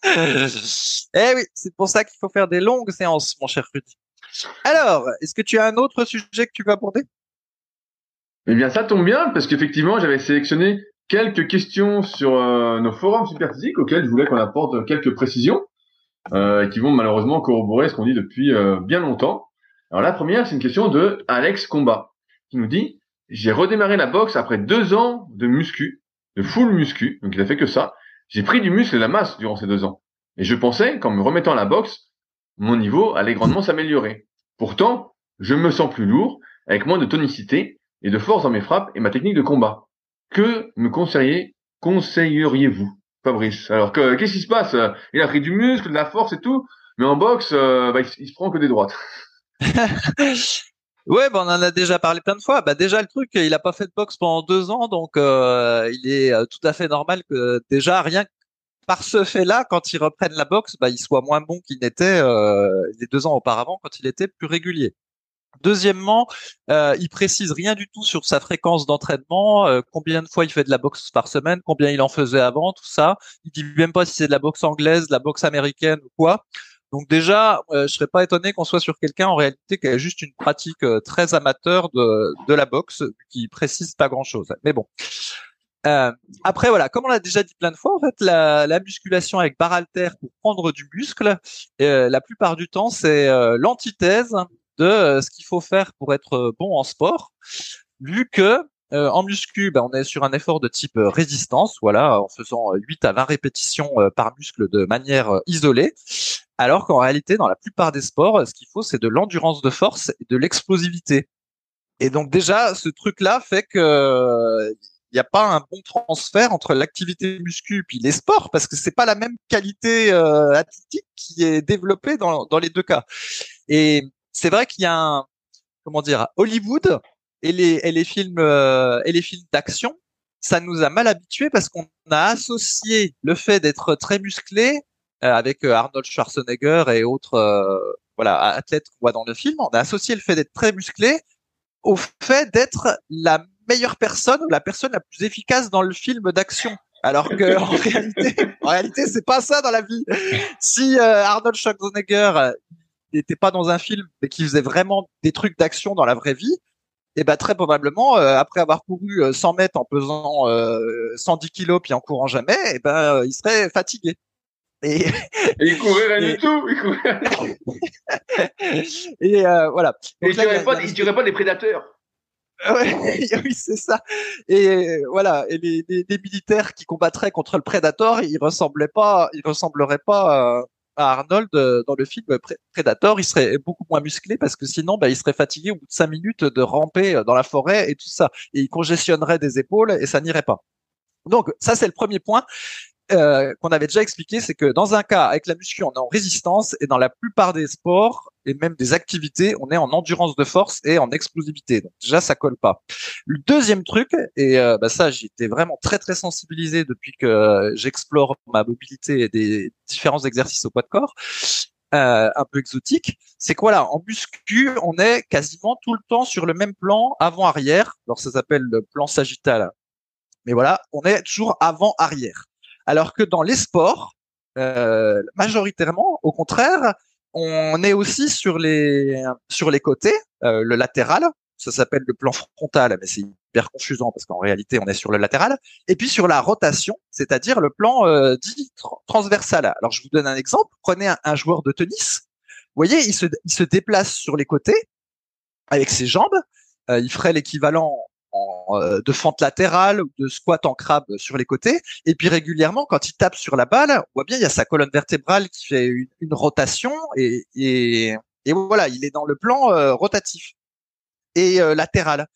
Eh oui, c'est pour ça qu'il faut faire des longues séances, mon cher Rudy. Alors, est-ce que tu as un autre sujet que tu veux aborder? Eh bien, ça tombe bien, parce qu'effectivement, j'avais sélectionné quelques questions sur nos forums Superphysique auxquels je voulais qu'on apporte quelques précisions, qui vont malheureusement corroborer ce qu'on dit depuis bien longtemps. Alors la première, c'est une question de Alex Combat, qui nous dit: j'ai redémarré la boxe après 2 ans de muscu, de full muscu, donc il a fait que ça. J'ai pris du muscle et de la masse durant ces 2 ans. Et je pensais qu'en me remettant à la boxe, mon niveau allait grandement s'améliorer. Pourtant, je me sens plus lourd, avec moins de tonicité et de force dans mes frappes et ma technique de combat. Que me conseilleriez-vous, Fabrice? Alors qu'est-ce qui se passe? Il a pris du muscle, de la force et tout, mais en boxe, il se prend que des droites. Ouais, on en a déjà parlé plein de fois. Bah déjà le truc, il a pas fait de boxe pendant 2 ans, donc il est tout à fait normal que déjà rien que par ce fait-là, quand il reprenne la boxe, bah il soit moins bon qu'il n'était les 2 ans auparavant quand il était plus régulier. Deuxièmement, il précise rien du tout sur sa fréquence d'entraînement, combien de fois il fait de la boxe par semaine, combien il en faisait avant, tout ça. Il dit même pas si c'est de la boxe anglaise, de la boxe américaine ou quoi. Donc déjà, je serais pas étonné qu'on soit sur quelqu'un en réalité qui a juste une pratique très amateur de la boxe, qui précise pas grand-chose. Mais bon. Euh, Après voilà, comme on l'a déjà dit plein de fois, en fait, la musculation avec barre haltère pour prendre du muscle, la plupart du temps, c'est l'antithèse de ce qu'il faut faire pour être bon en sport, vu que en muscu, on est sur un effort de type résistance, voilà, en faisant 8 à 20 répétitions par muscle de manière isolée, alors qu'en réalité, dans la plupart des sports, ce qu'il faut, c'est de l'endurance de force et de l'explosivité. Et donc déjà, ce truc-là fait que il n'y a pas un bon transfert entre l'activité muscu puis les sports, parce que c'est pas la même qualité athlétique qui est développée dans les deux cas. Et c'est vrai qu'il y a un, comment dire, Hollywood et les films d'action, ça nous a mal habitués parce qu'on a associé le fait d'être très musclé avec Arnold Schwarzenegger et autres voilà athlètes qu'on voit dans le film, on a associé le fait d'être très musclé au fait d'être la meilleure personne ou la personne la plus efficace dans le film d'action. Alors que en réalité, c'est pas ça dans la vie. Si Arnold Schwarzenegger n'était pas dans un film, mais qu'il faisait vraiment des trucs d'action dans la vraie vie, et ben très probablement, après avoir couru 100 mètres en pesant 110 kilos puis en courant jamais, et ben il serait fatigué. Et, Et il courait rien et, du tout, il courait rien. et voilà. Et Donc là, il tuerait pas des prédateurs. Ouais, oui, c'est ça. Et voilà. Et les militaires qui combattraient contre le Predator, ils ressembleraient pas à Arnold dans le film Predator. Il serait beaucoup moins musclé parce que sinon, il serait fatigué au bout de 5 minutes de ramper dans la forêt et tout ça. Et il congestionnerait des épaules et ça n'irait pas. Donc ça, c'est le premier point qu'on avait déjà expliqué, c'est que dans un cas, avec la muscu, on est en résistance, et dans la plupart des sports et même des activités, on est en endurance de force et en explosivité. Donc déjà, ça colle pas. Le deuxième truc, et ça, j'y étais vraiment très très sensibilisé depuis que j'explore ma mobilité et des différents exercices au poids de corps, un peu exotiques, c'est que voilà, en muscu, on est quasiment tout le temps sur le même plan avant-arrière. Alors ça s'appelle le plan sagittal. Mais voilà, on est toujours avant-arrière. Alors que dans les sports, majoritairement, au contraire, on est aussi sur les côtés, le latéral, ça s'appelle le plan frontal, mais c'est hyper confusant parce qu'en réalité, on est sur le latéral. Et puis sur la rotation, c'est-à-dire le plan dit transversal. Alors je vous donne un exemple. Prenez un joueur de tennis. Vous voyez, il se déplace sur les côtés avec ses jambes. Il ferait l'équivalent de fente latérale ou de squat en crabe sur les côtés. Et puis régulièrement, quand il tape sur la balle, on voit bien il y a sa colonne vertébrale qui fait une rotation et voilà, il est dans le plan rotatif et latéral.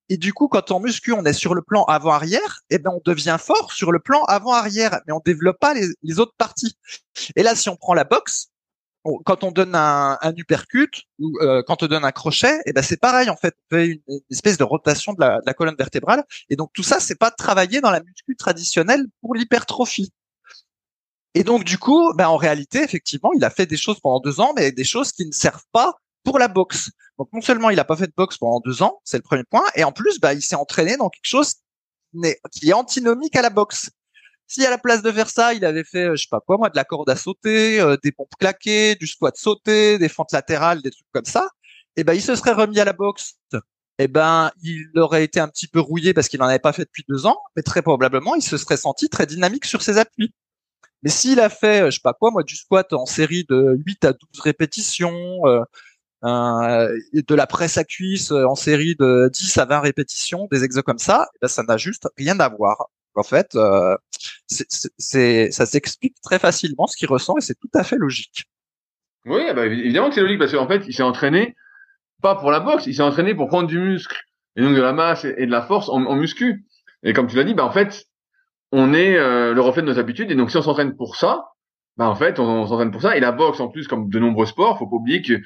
Et du coup, quand on muscu, on est sur le plan avant-arrière, et ben on devient fort sur le plan avant-arrière, mais on développe pas les autres parties. Et là, si on prend la boxe, quand on donne un uppercut ou quand on donne un crochet, et ben c'est pareil en fait, on fait une espèce de rotation de la colonne vertébrale. Et donc tout ça, c'est pas travaillé dans la muscu traditionnelle pour l'hypertrophie. Et donc du coup, ben en réalité, effectivement, il a fait des choses pendant 2 ans, mais des choses qui ne servent pas pour la boxe. Donc non seulement il a pas fait de boxe pendant 2 ans, c'est le premier point, et en plus, ben, il s'est entraîné dans quelque chose qui est antinomique à la boxe. Si à la place de faire ça, il avait fait, je sais pas quoi, moi, de la corde à sauter, des pompes claquées, du squat sauté, des fentes latérales, des trucs comme ça, eh ben, il se serait remis à la boxe. Eh ben, il aurait été un petit peu rouillé parce qu'il n'en avait pas fait depuis 2 ans, mais très probablement, il se serait senti très dynamique sur ses appuis. Mais s'il a fait, je sais pas quoi, moi, du squat en série de 8 à 12 répétitions, de la presse à cuisse en série de 10 à 20 répétitions, des exos comme ça, eh ben, ça n'a juste rien à voir. En fait, ça s'explique très facilement ce qu'il ressent et c'est tout à fait logique. Oui, bah, évidemment que c'est logique parce qu'en fait, il s'est entraîné pas pour la boxe, il s'est entraîné pour prendre du muscle et donc de la masse et de la force en muscu. Et comme tu l'as dit, bah en fait, on est le reflet de nos habitudes et donc si on s'entraîne pour ça, bah en fait, on s'entraîne pour ça. Et la boxe, en plus, comme de nombreux sports, faut pas oublier que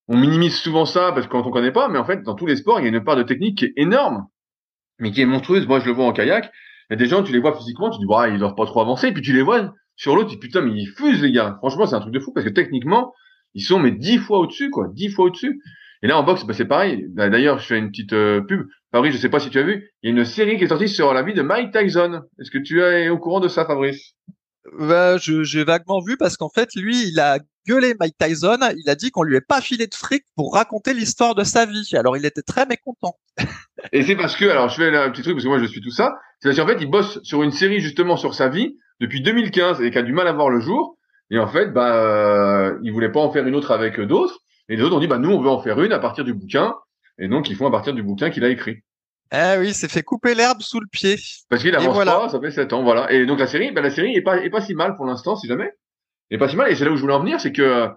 on minimise souvent ça parce que quand on connaît pas, mais en fait, dans tous les sports, il y a une part de technique qui est énorme, mais qui est monstrueuse. Moi, je le vois en kayak. Il y a des gens, tu les vois physiquement, tu dis, ouais, ils doivent pas trop avancer. Puis tu les vois sur l'autre, tu dis, putain, mais ils fusent, les gars. Franchement, c'est un truc de fou parce que techniquement, ils sont, mais 10 fois au-dessus, quoi. 10 fois au-dessus. Et là, en boxe, bah, c'est pareil. D'ailleurs, je fais une petite pub. Fabrice, je sais pas si tu as vu, il y a une série qui est sortie sur la vie de Mike Tyson. Est-ce que tu es au courant de ça, Fabrice? J'ai vaguement vu parce qu'en fait, lui, il a gueulé Mike Tyson. Il a dit qu'on lui ait pas filé de fric pour raconter l'histoire de sa vie. Alors, il était très mécontent. Et c'est parce que, alors je fais un petit truc parce que moi je suis tout ça, c'est parce qu'en fait il bosse sur une série justement sur sa vie depuis 2015 et qui a du mal à voir le jour. Et en fait, il voulait pas en faire une autre avec d'autres. Et les autres ont dit, bah nous on veut en faire une à partir du bouquin. Et donc ils font à partir du bouquin qu'il a écrit. Eh oui, c'est fait couper l'herbe sous le pied. Parce qu'il Et avance voilà. pas, ça fait 7 ans, voilà. Et donc la série est pas si mal pour l'instant, si jamais. Elle est pas si mal. Et c'est là où je voulais en venir, c'est que,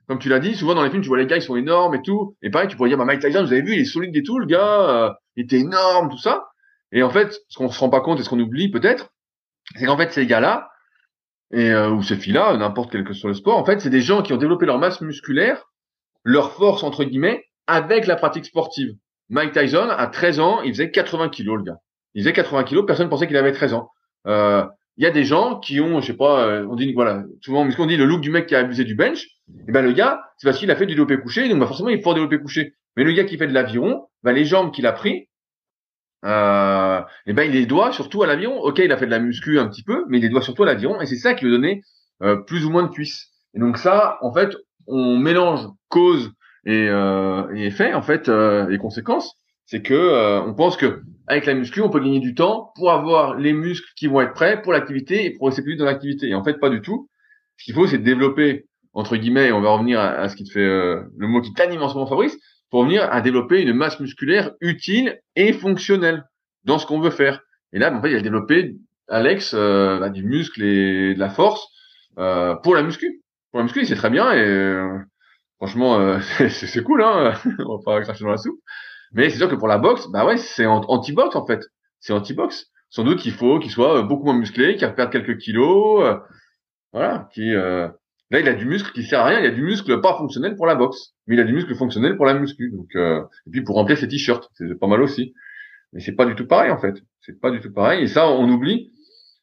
comme tu l'as dit, souvent dans les films, tu vois les gars, ils sont énormes et tout. Et pareil, tu pourrais dire, bah Mike Tyson, vous avez vu, il est solide et tout, le gars, il était énorme, tout ça. Et en fait, ce qu'on se rend pas compte et ce qu'on oublie peut-être, c'est qu'en fait, ces gars-là, ou ces filles-là, n'importe quel que soit le sport, en fait, c'est des gens qui ont développé leur masse musculaire, leur force, entre guillemets, avec la pratique sportive. Mike Tyson, à 13 ans, il faisait 80 kilos, le gars. Il faisait 80 kilos, personne pensait qu'il avait 13 ans. Il y a des gens qui ont, je sais pas, on dit, voilà, souvent, on dit le look du mec qui a abusé du bench. Et ben, le gars, c'est parce qu'il a fait du développé couché, donc, forcément, il faut développer couché. Mais le gars qui fait de l'aviron, les jambes qu'il a pris, et ben il les doit surtout à l'aviron. Ok, il a fait de la muscu un petit peu, mais il les doit surtout à l'aviron, et c'est ça qui lui donnait plus ou moins de cuisses. Et donc ça, en fait, on mélange cause et effet, en fait, et conséquences. C'est que on pense que avec la muscu, on peut gagner du temps pour avoir les muscles qui vont être prêts pour l'activité et progresser plus vite dans l'activité. Et en fait, pas du tout. Ce qu'il faut, c'est développer, entre guillemets, et on va revenir à ce qui te fait le mot qui t'anime en ce moment, Fabrice, pour venir à développer une masse musculaire utile et fonctionnelle dans ce qu'on veut faire. Et là, en fait, il a développé, Alex, du muscle et de la force pour la muscu. Pour la muscu, c'est très bien et franchement, c'est cool, hein. On va pas cracher dans la soupe. Mais c'est sûr que pour la boxe, bah ouais, c'est anti-boxe en fait. C'est anti-boxe. Sans doute qu'il faut qu'il soit beaucoup moins musclé, qu'il perde quelques kilos, voilà, là il a du muscle qui sert à rien, il a du muscle pas fonctionnel pour la boxe, mais il a du muscle fonctionnel pour la muscu. Donc et puis pour remplir ses t-shirts, c'est pas mal aussi. Mais c'est pas du tout pareil en fait. C'est pas du tout pareil et ça on oublie.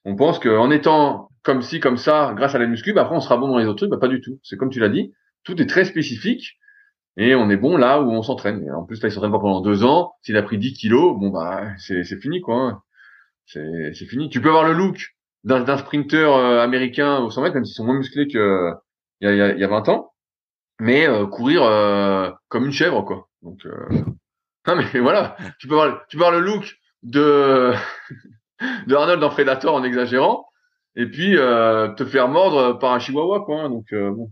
On pense qu'en étant comme ci comme ça grâce à la muscu, après on sera bon dans les autres trucs, pas du tout. C'est comme tu l'as dit, tout est très spécifique et on est bon là où on s'entraîne. Et en plus là il s'entraîne pas pendant 2 ans, s'il a pris 10 kilos, bon c'est fini quoi. Hein. C'est fini. Tu peux avoir le look d'un sprinter américain au 100 mètres, même s'ils sont moins musclés que il y a 20 ans, mais courir comme une chèvre, quoi. Donc, non mais voilà, tu peux avoir le look de de Arnold dans Predator en exagérant, et puis te faire mordre par un chihuahua, quoi. Hein. Donc bon.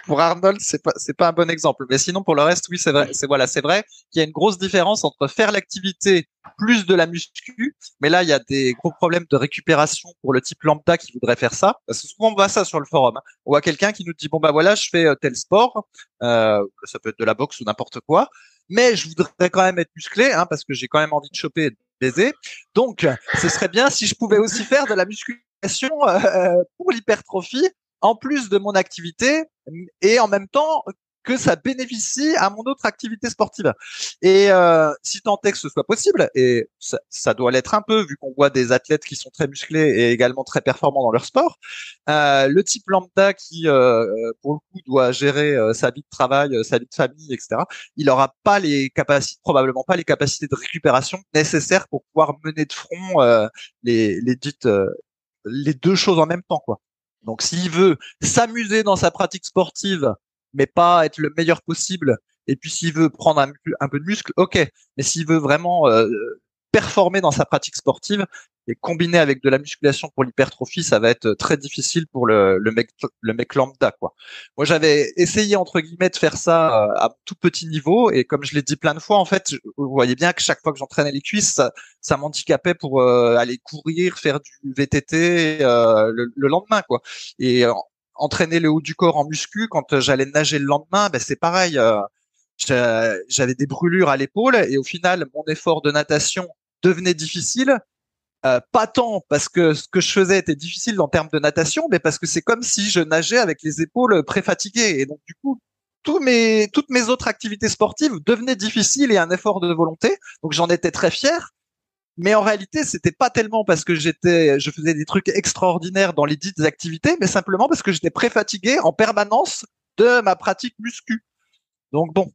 Pour Arnold, c'est pas un bon exemple. Mais sinon, pour le reste, oui, c'est vrai. C'est vrai qu'il y a une grosse différence entre faire l'activité plus de la muscu. Mais là, il y a des gros problèmes de récupération pour le type lambda qui voudrait faire ça. Parce que souvent, on voit ça sur le forum. Hein. On voit quelqu'un qui nous dit, bon, bah voilà, je fais tel sport. Ça peut être de la boxe ou n'importe quoi. Mais je voudrais quand même être musclé, hein, parce que j'ai quand même envie de choper et de baiser. Donc, ce serait bien si je pouvais aussi faire de la musculation pour l'hypertrophie en plus de mon activité et en même temps que ça bénéficie à mon autre activité sportive. Et si tant est que ce soit possible, et ça doit l'être un peu vu qu'on voit des athlètes qui sont très musclés et également très performants dans leur sport, le type lambda qui, pour le coup, doit gérer sa vie de travail, sa vie de famille, etc., il n'aura pas les capacités, probablement pas les capacités de récupération nécessaires pour pouvoir mener de front les dites les deux choses en même temps, quoi. Donc, s'il veut s'amuser dans sa pratique sportive, mais pas être le meilleur possible, et puis s'il veut prendre un peu de muscle, ok. Mais s'il veut vraiment performer dans sa pratique sportive et combiner avec de la musculation pour l'hypertrophie, ça va être très difficile pour le mec lambda, quoi. Moi, j'avais essayé entre guillemets de faire ça à tout petit niveau, et comme je l'ai dit plein de fois, en fait, vous voyez bien que chaque fois que j'entraînais les cuisses, ça m'handicapait pour aller courir, faire du VTT le lendemain, quoi. Et entraîner le haut du corps en muscu quand j'allais nager le lendemain, ben c'est pareil. J'avais des brûlures à l'épaule et au final, mon effort de natation devenait difficile. Pas tant parce que ce que je faisais était difficile en termes de natation, mais parce que c'est comme si je nageais avec les épaules préfatiguées. Et donc, du coup, toutes mes autres activités sportives devenaient difficiles et un effort de volonté. Donc, j'en étais très fier. Mais en réalité, c'était pas tellement parce que je faisais des trucs extraordinaires dans les dites activités, mais simplement parce que j'étais préfatigué en permanence de ma pratique muscu. Donc bon,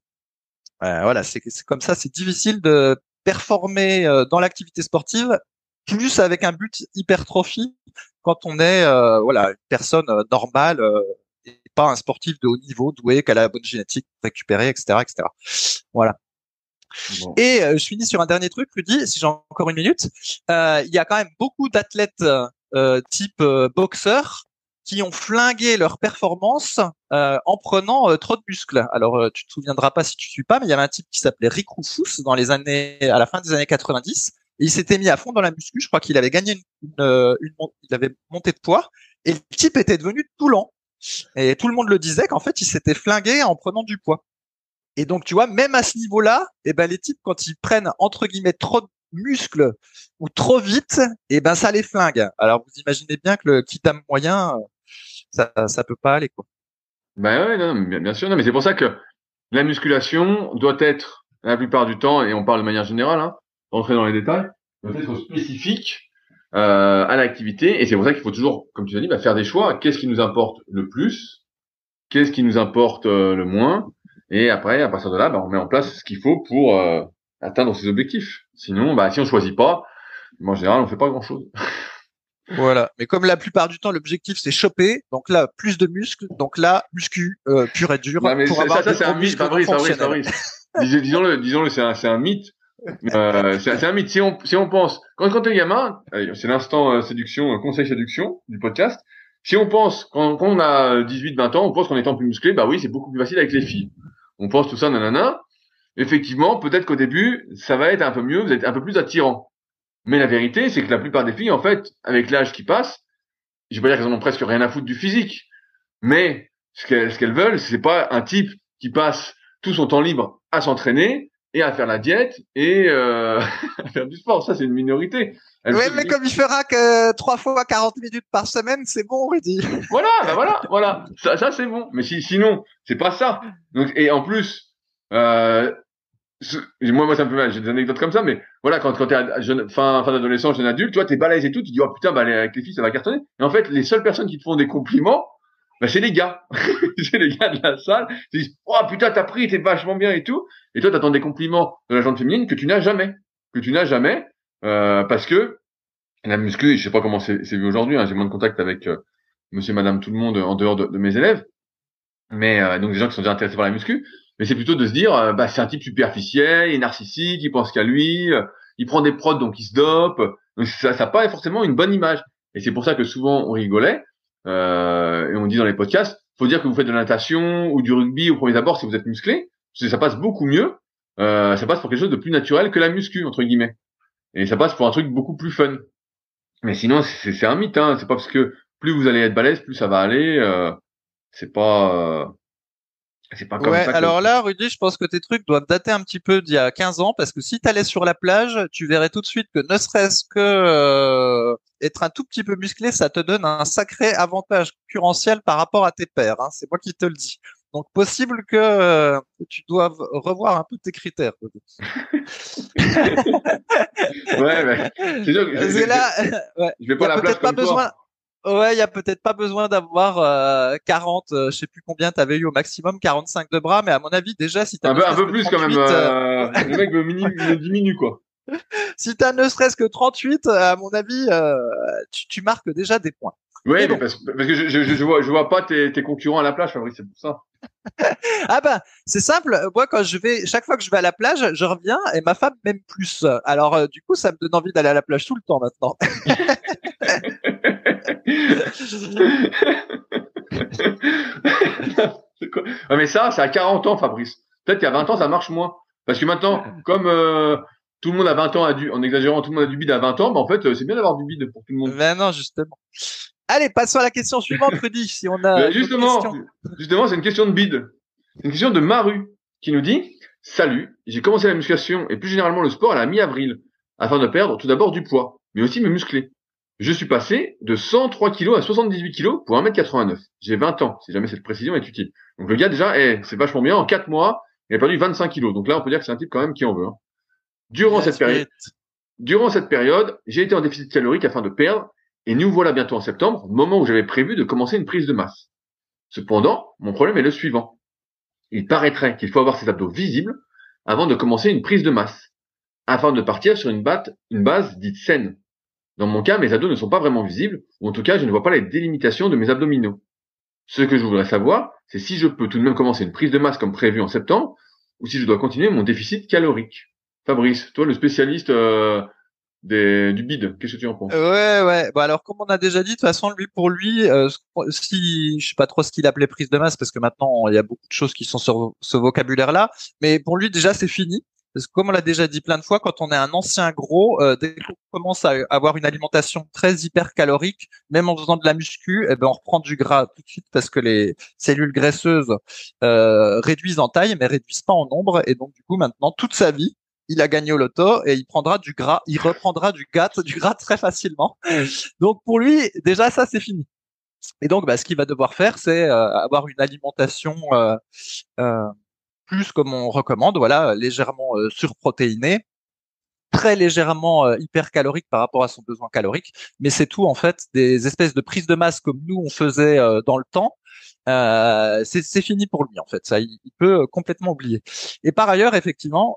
voilà, c'est comme ça, c'est difficile de performer dans l'activité sportive, plus avec un but hypertrophie quand on est voilà une personne normale et pas un sportif de haut niveau doué qui a la bonne génétique pour récupérer, etc., etc. Voilà. Bon. Et je finis sur un dernier truc, Rudy, si j'ai encore une minute. Il y a quand même beaucoup d'athlètes type boxeurs qui ont flingué leur performance en prenant trop de muscles. Alors, tu te souviendras pas si tu suis pas, mais il y avait un type qui s'appelait Rick Rufus à la fin des années 90. Et il s'était mis à fond dans la muscu. Je crois qu'il avait gagné il avait monté de poids. Et le type était devenu tout lent. Et tout le monde le disait qu'en fait, il s'était flingué en prenant du poids. Et donc, tu vois, même à ce niveau-là, eh ben, les types, quand ils prennent, entre guillemets, trop de muscles ou trop vite, eh ben, ça les flingue. Alors, vous imaginez bien que le Kitam moyen, ça peut pas aller, quoi. Ben ouais, non, bien sûr, non, mais c'est pour ça que la musculation doit être, la plupart du temps, et on parle de manière générale, hein, rentrer dans les détails, doit être spécifique à l'activité, et c'est pour ça qu'il faut toujours, comme tu as dit, faire des choix. Qu'est-ce qui nous importe le plus? Qu'est-ce qui nous importe le moins? Et après, à partir de là, on met en place ce qu'il faut pour atteindre ses objectifs. Sinon, si on choisit pas, en général, on fait pas grand-chose. Voilà. Mais comme la plupart du temps, l'objectif, c'est choper. Donc là, plus de muscles. Donc là, muscu, pur et dur. Non, mais pour avoir ça c'est un mythe, Fabrice. Disons-le, c'est un mythe. C'est un mythe. Si on pense, quand t'es gamin, allez, c'est l'instant séduction, conseil séduction du podcast. Si on pense, quand on a 18-20 ans, on pense qu'en étant plus musclé, oui, c'est beaucoup plus facile avec les filles. On pense tout ça, nanana. Effectivement, peut-être qu'au début, ça va être un peu mieux, vous êtes un peu plus attirant. Mais la vérité, c'est que la plupart des filles, en fait, avec l'âge qui passe, je vais pas dire qu'elles en ont presque rien à foutre du physique, mais ce qu'elles veulent, c'est pas un type qui passe tout son temps libre à s'entraîner et à faire la diète et à faire du sport. Ça, c'est une minorité. Oui, mais comme il fera que 3 fois 40 minutes par semaine, c'est bon, Rudy. Voilà. Ça c'est bon. Mais sinon, c'est pas ça. Donc, et en plus, moi, ça me fait mal. J'ai des anecdotes comme ça, mais voilà, quand t'es jeune, fin d'adolescent, jeune adulte, tu vois, t'es balèze et tout, tu dis, oh putain, avec les filles, ça va cartonner. Et en fait, les seules personnes qui te font des compliments, c'est les gars. C'est les gars de la salle. Ils disent, oh putain, t'as pris, t'es vachement bien et tout. Et toi, t'attends des compliments de la gente féminine que tu n'as jamais. Parce que la muscu, je sais pas comment c'est vu aujourd'hui, hein, j'ai moins de contact avec monsieur, madame, tout le monde en dehors de mes élèves. Mais donc des gens qui sont déjà intéressés par la muscu. Mais c'est plutôt de se dire, c'est un type superficiel, il est narcissique, il pense qu'à lui, il prend des prods donc il se dope. Donc ça n'a pas forcément une bonne image. Et c'est pour ça que souvent on rigolait et on dit dans les podcasts, faut dire que vous faites de la natation ou du rugby au premier abord si vous êtes musclé, parce que ça passe beaucoup mieux. Ça passe pour quelque chose de plus naturel que la muscu entre guillemets. Et ça passe pour un truc beaucoup plus fun. Mais sinon c'est un mythe, hein. C'est pas parce que plus vous allez être balèze, plus ça va aller. C'est pas comme Ouais, ça que... alors là, Rudy, je pense que tes trucs doivent dater un petit peu d'il y a 15 ans, parce que si tu allais sur la plage, tu verrais tout de suite que ne serait-ce que être un tout petit peu musclé, ça te donne un sacré avantage concurrentiel par rapport à tes pairs. Hein. C'est moi qui te le dis. Donc possible que tu doives revoir un peu tes critères. Ouais, mais c'est sûr que C'est là, ouais, je vais il y pas a à la plage peut-être pas comme besoin. toi. Ouais, il y a peut-être pas besoin d'avoir 40, je sais plus combien tu avais eu au maximum, 45 de bras, mais à mon avis déjà si tu as ne Un serait-ce peu que plus quand même. 38, Le mec me diminue, quoi. si tu as ne serait-ce que 38, à mon avis, tu marques déjà des points. Oui, Mais mais bon, parce que je vois pas tes concurrents à la plage, Fabrice, c'est pour ça. ah ben c'est simple. Moi quand chaque fois que je vais à la plage, je reviens et ma femme m'aime plus. Alors du coup, ça me donne envie d'aller à la plage tout le temps maintenant. C'est quoi? Ouais, mais ça, c'est à 40 ans, Fabrice. Peut-être qu'à 20 ans, ça marche moins. Parce que maintenant, comme tout le monde à 20 ans en exagérant, tout le monde a du bide à 20 ans, bah, en fait, c'est bien d'avoir du bide pour tout le monde. Ben non, justement. Allez, passons à la question suivante, Rudy, si on a Mais une autre justement, question. c'est une question de bide. C'est une question de Maru qui nous dit, Salut, j'ai commencé la musculation et plus généralement le sport à la mi-avril afin de perdre tout d'abord du poids, mais aussi me muscler. Je suis passé de 103 kilos à 78 kilos pour 1m89. J'ai 20 ans, si jamais cette précision est utile. Donc le gars déjà, c'est vachement bien, en 4 mois, il a perdu 25 kilos. Donc là, on peut dire que c'est un type quand même qui en veut. Hein. Durant Bien cette période, spirit. Durant cette période, j'ai été en déficit calorique afin de perdre, et nous voilà bientôt en septembre, moment où j'avais prévu de commencer une prise de masse. Cependant, mon problème est le suivant. Il paraîtrait qu'il faut avoir ses abdos visibles avant de commencer une prise de masse, afin de partir sur une base dite saine. Dans mon cas, mes abdos ne sont pas vraiment visibles, ou en tout cas, je ne vois pas les délimitations de mes abdominaux. Ce que je voudrais savoir, c'est si je peux tout de même commencer une prise de masse comme prévu en septembre, ou si je dois continuer mon déficit calorique. Fabrice, toi le spécialiste du bide, qu'est-ce que tu en penses? Ouais, ouais. Bon, alors, comme on a déjà dit, de toute façon, pour lui, si, je sais pas trop ce qu'il appelait prise de masse, parce que maintenant, il y a beaucoup de choses qui sont sur ce vocabulaire-là, mais pour lui, déjà, c'est fini. Parce que comme on l'a déjà dit plein de fois, quand on est un ancien gros, dès qu'on commence à avoir une alimentation très hypercalorique, même en faisant de la muscu, eh ben, on reprend du gras tout de suite parce que les cellules graisseuses réduisent en taille, mais réduisent pas en nombre. Et donc, du coup, maintenant, toute sa vie, il a gagné au loto et il prendra du gras, il reprendra du gras très facilement. Donc pour lui, déjà ça c'est fini. Et donc ce qu'il va devoir faire, c'est avoir une alimentation euh, plus comme on recommande, voilà, légèrement surprotéinée, très légèrement hypercalorique par rapport à son besoin calorique, mais c'est tout en fait, des espèces de prises de masse comme nous on faisait dans le temps. C'est fini pour lui en fait, ça il peut complètement oublier. Et par ailleurs, effectivement,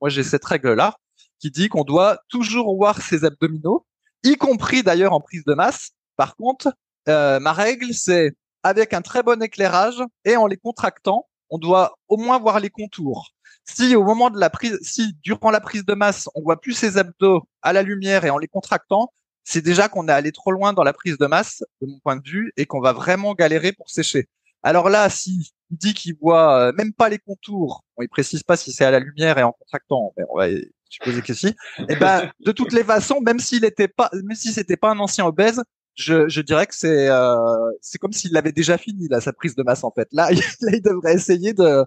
moi j'ai cette règle-là qui dit qu'on doit toujours voir ses abdominaux, y compris d'ailleurs en prise de masse. Par contre, ma règle c'est avec un très bon éclairage et en les contractant, on doit au moins voir les contours. Si au moment de la prise, si durant la prise de masse, on voit plus ses abdos à la lumière et en les contractant, c'est déjà qu'on est allé trop loin dans la prise de masse, de mon point de vue, et qu'on va vraiment galérer pour sécher. Alors là, si il dit qu'il voit même pas les contours, bon, il précise pas si c'est à la lumière et en contractant, mais on va supposer que si. Et ben, de toutes les façons, même même si c'était pas un ancien obèse, je dirais que c'est comme s'il avait déjà fini là sa prise de masse en fait. Là, là il devrait essayer de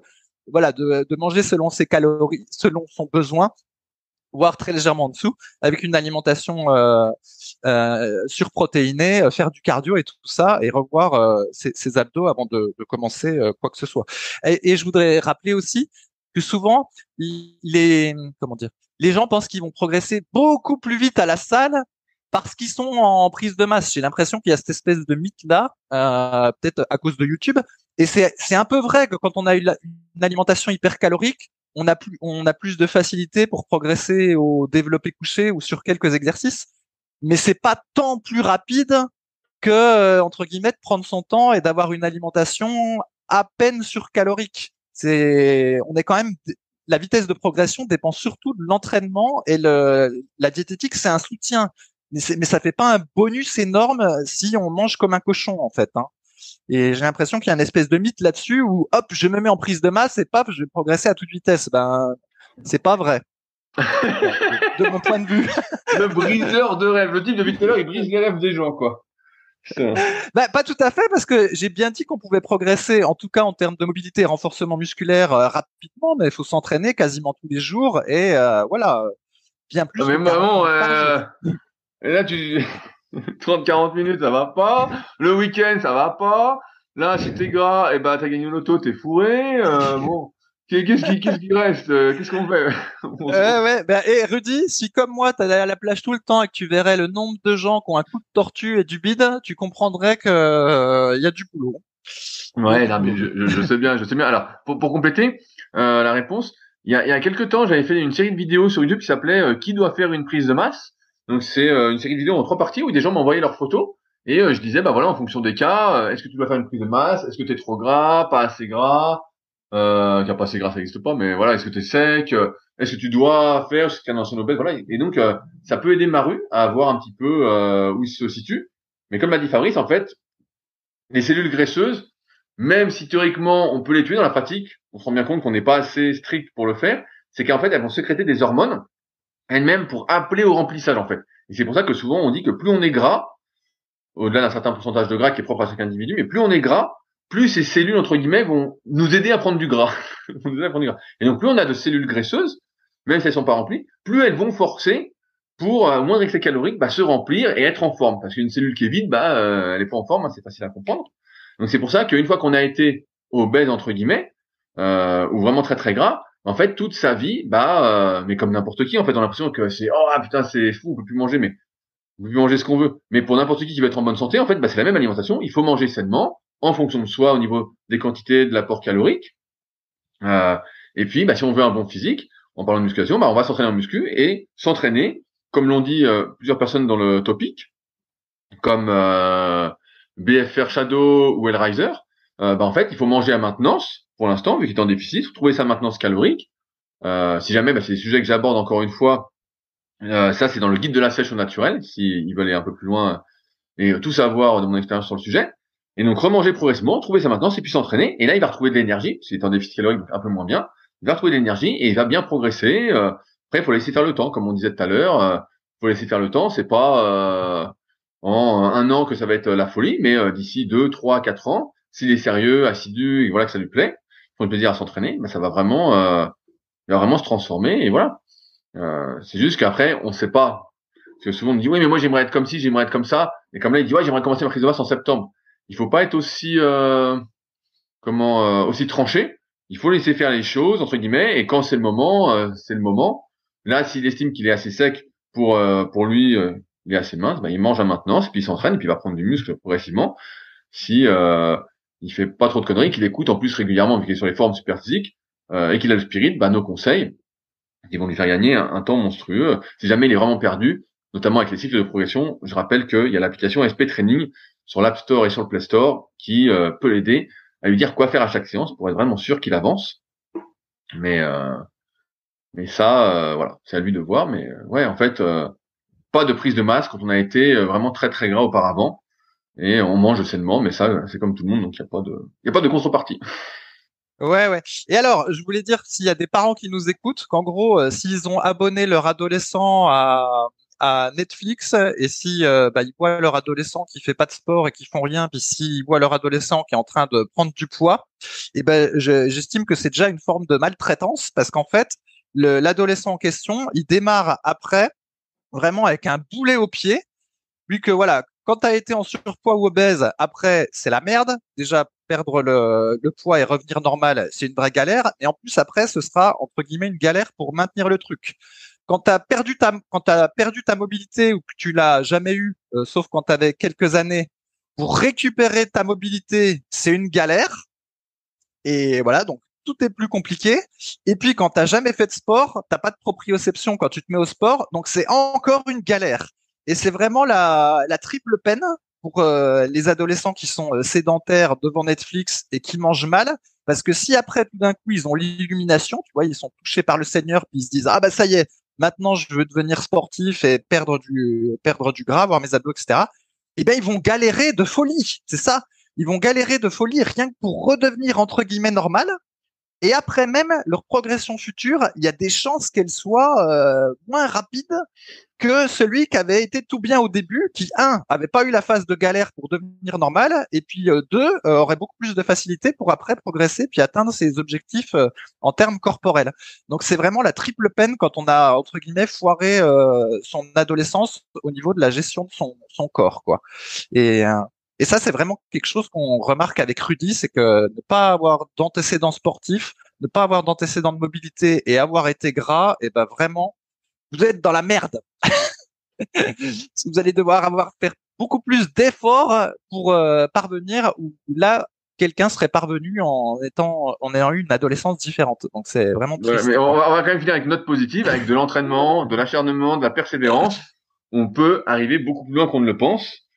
manger selon ses calories, selon son besoin, voire très légèrement en dessous, avec une alimentation surprotéinée, faire du cardio et tout ça, et revoir ses abdos avant de commencer quoi que ce soit. Et je voudrais rappeler aussi que souvent comment dire, les gens pensent qu'ils vont progresser beaucoup plus vite à la salle parce qu'ils sont en prise de masse. J'ai l'impression qu'il y a cette espèce de mythe là, peut-être à cause de YouTube. Et c'est un peu vrai que quand on a une alimentation hyper calorique, on a plus de facilité pour progresser au développé couché ou sur quelques exercices, mais c'est pas tant plus rapide que entre guillemets de prendre son temps et d'avoir une alimentation à peine surcalorique. On est quand même la vitesse de progression dépend surtout de l'entraînement et la diététique c'est un soutien, mais ça fait pas un bonus énorme si on mange comme un cochon en fait. Hein. Et j'ai l'impression qu'il y a une espèce de mythe là-dessus où, hop, je me mets en prise de masse et paf, je vais progresser à toute vitesse. Ben, c'est pas vrai. Bon, de mon point de vue. Le briseur de rêves. Le type depuis tout à l'heure, il brise les rêves des gens, quoi. Putain. Ben, pas tout à fait, parce que j'ai bien dit qu'on pouvait progresser, en tout cas en termes de mobilité et renforcement musculaire rapidement, mais il faut s'entraîner quasiment tous les jours et voilà, bien Non, plus mais que 40 maman, minutes par jour. et là, tu, 30-40 minutes, ça va pas. Le week-end, ça va pas. Là, si t'es gras, t'as gagné une auto, t'es fourré. Bon, qu'est-ce qui reste? Qu'est-ce qu'on fait? Ouais. Ben, et Rudy, si comme moi, t'allais à la plage tout le temps et que tu verrais le nombre de gens qui ont un coup de tortue et du bide, tu comprendrais que y a du boulot. Il y a Ouais, du non, mais boulot. je sais bien, je sais bien. Alors, pour compléter la réponse, il y a quelques temps, j'avais fait une série de vidéos sur YouTube qui s'appelait Qui doit faire une prise de masse? Donc, c'est une série de vidéos en 3 parties où des gens m'envoyaient leurs photos et je disais, bah voilà, en fonction des cas, est-ce que tu dois faire une prise de masse? Est-ce que t'es trop gras, pas assez gras? Car pas assez gras, ça n'existe pas, mais voilà, est-ce que t'es sec? Est-ce que tu dois faire, est-ce que t'es un ancien obèse? Voilà. Et donc, ça peut aider Maru à voir un petit peu où il se situe. Mais comme l'a dit Fabrice, en fait, les cellules graisseuses, même si théoriquement on peut les tuer dans la pratique, on se rend bien compte qu'on n'est pas assez strict pour le faire, c'est qu'en fait elles vont sécréter des hormones elles-mêmes pour appeler au remplissage en fait. Et c'est pour ça que souvent on dit que plus on est gras, au-delà d'un certain pourcentage de gras qui est propre à chaque individu, mais plus on est gras, plus ces cellules entre guillemets vont nous aider à prendre du gras. Et donc plus on a de cellules graisseuses, même si elles sont pas remplies, plus elles vont forcer pour au moindre excès calorique se remplir et être en forme. Parce qu'une cellule qui est vide, elle est pas en forme, hein, c'est facile à comprendre. Donc c'est pour ça qu'une fois qu'on a été obèse entre guillemets, ou vraiment très très gras, en fait toute sa vie, mais comme n'importe qui, en fait, on a l'impression que c'est oh putain c'est fou, on peut plus manger, mais on peut plus manger ce qu'on veut. Mais pour n'importe qui veut être en bonne santé, en fait, c'est la même alimentation. Il faut manger sainement, en fonction de soi, au niveau des quantités, de l'apport calorique. Euh, et puis, si on veut un bon physique, en parlant de musculation, on va s'entraîner en muscu et s'entraîner, comme l'ont dit plusieurs personnes dans le topic, comme BFR Shadow ou Hellraiser. En fait, il faut manger à maintenance pour l'instant, vu qu'il est en déficit, trouver sa maintenance calorique. Si jamais, c'est des sujets que j'aborde encore une fois. Ça, c'est dans le guide de la sèche au naturel, s'ils veulent aller un peu plus loin et tout savoir de mon expérience sur le sujet. Et donc, remanger progressivement, trouver sa maintenance et puis s'entraîner. Et là, il va retrouver de l'énergie, s'il est en déficit calorique, un peu moins bien. Il va retrouver de l'énergie et il va bien progresser. Après, il faut laisser faire le temps, comme on disait tout à l'heure. Faut laisser faire le temps. C'est pas en un an que ça va être la folie, mais d'ici 2, 3, 4 ans, s'il est sérieux, assidu, et voilà que ça lui plaît, prend du plaisir à s'entraîner, ça va vraiment, il va vraiment se transformer. Et voilà. C'est juste qu'après, on sait pas. Parce que souvent on me dit oui mais moi j'aimerais être comme ci, j'aimerais être comme ça. Et comme là il dit ouais j'aimerais commencer ma prise de masse en septembre. Il faut pas être aussi aussi tranché. Il faut laisser faire les choses entre guillemets et quand c'est le moment, c'est le moment. Là s'il estime qu'il est assez sec pour lui, il est assez mince, il mange à maintenance puis il s'entraîne puis il va prendre du muscle progressivement. Si il fait pas trop de conneries, qu'il écoute en plus régulièrement vu qu'il est sur les formes super physiques et qu'il a le spirit, nos conseils ils vont lui faire gagner un temps monstrueux. Si jamais il est vraiment perdu, notamment avec les cycles de progression, je rappelle qu'il y a l'application SP Training sur l'App Store et sur le Play Store qui peut l'aider à lui dire quoi faire à chaque séance pour être vraiment sûr qu'il avance. Mais ça, voilà, c'est à lui de voir. Mais ouais, en fait, pas de prise de masse quand on a été vraiment très très gras auparavant et on mange sainement. Mais ça, c'est comme tout le monde, donc il y a pas de contrepartie. Ouais. Et alors, je voulais dire s'il y a des parents qui nous écoutent, qu'en gros, s'ils ont abonné leur adolescent à Netflix et si ils voient leur adolescent qui fait pas de sport et qui font rien, puis s'ils voient leur adolescent qui est en train de prendre du poids, et j'estime que c'est déjà une forme de maltraitance parce qu'en fait, l'adolescent en question, il démarre après vraiment avec un boulet au pied vu que voilà, quand tu as été en surpoids ou obèse, après, c'est la merde. Déjà, perdre le poids et revenir normal, c'est une vraie galère. Et en plus, après, ce sera, entre guillemets, une galère pour maintenir le truc. Quand t'as perdu ta mobilité ou que tu l'as jamais eu, sauf quand tu avais quelques années, pour récupérer ta mobilité, c'est une galère. Et voilà, donc tout est plus compliqué. Et puis, quand t'as jamais fait de sport, t'as pas de proprioception quand tu te mets au sport, donc c'est encore une galère. Et c'est vraiment la triple peine pour les adolescents qui sont sédentaires devant Netflix et qui mangent mal, parce que si après tout d'un coup ils ont l'illumination, tu vois, ils sont touchés par le Seigneur, puis ils se disent ah bah ça y est, maintenant je veux devenir sportif et perdre du gras, voir mes abdos, etc. Eh bien ils vont galérer de folie, c'est ça. Ils vont galérer de folie rien que pour redevenir entre guillemets normal. Et après même leur progression future, il y a des chances qu'elle soit moins rapide que celui qui avait été tout bien au début, qui, un, avait pas eu la phase de galère pour devenir normal, et puis deux, aurait beaucoup plus de facilité pour après progresser puis atteindre ses objectifs en termes corporels. Donc c'est vraiment la triple peine quand on a, entre guillemets, foiré son adolescence au niveau de la gestion de son corps, quoi. Et, euh, et ça, c'est vraiment quelque chose qu'on remarque avec Rudy, c'est que ne pas avoir d'antécédents sportifs, ne pas avoir d'antécédents de mobilité et avoir été gras, et ben vraiment, vous êtes dans la merde. Vous allez devoir faire beaucoup plus d'efforts pour parvenir où là quelqu'un serait parvenu en ayant eu une adolescence différente. Donc c'est vraiment Voilà, triste. mais on va quand même finir avec une note positive, avec de l'entraînement, de l'acharnement, de la persévérance. On peut arriver beaucoup plus loin qu'on ne le pense.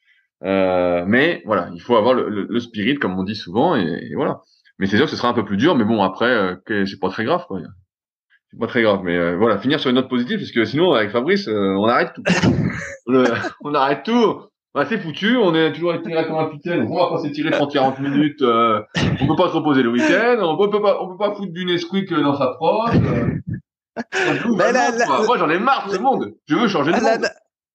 Mais voilà, il faut avoir le spirit, comme on dit souvent, et voilà. Mais c'est sûr que ce sera un peu plus dur, mais bon, après, c'est pas très grave, quoi. C'est pas très grave, mais voilà, finir sur une note positive, parce que sinon, avec Fabrice, on arrête tout. On arrête tout. Bah, c'est foutu, on est toujours étiré comme un piquet, on va pas s'étirer 30-40 minutes, on peut pas se reposer le week-end, on peut pas foutre du Nesquik dans sa proche. Mais Moi, j'en ai marre de ce monde. Je veux changer de monde.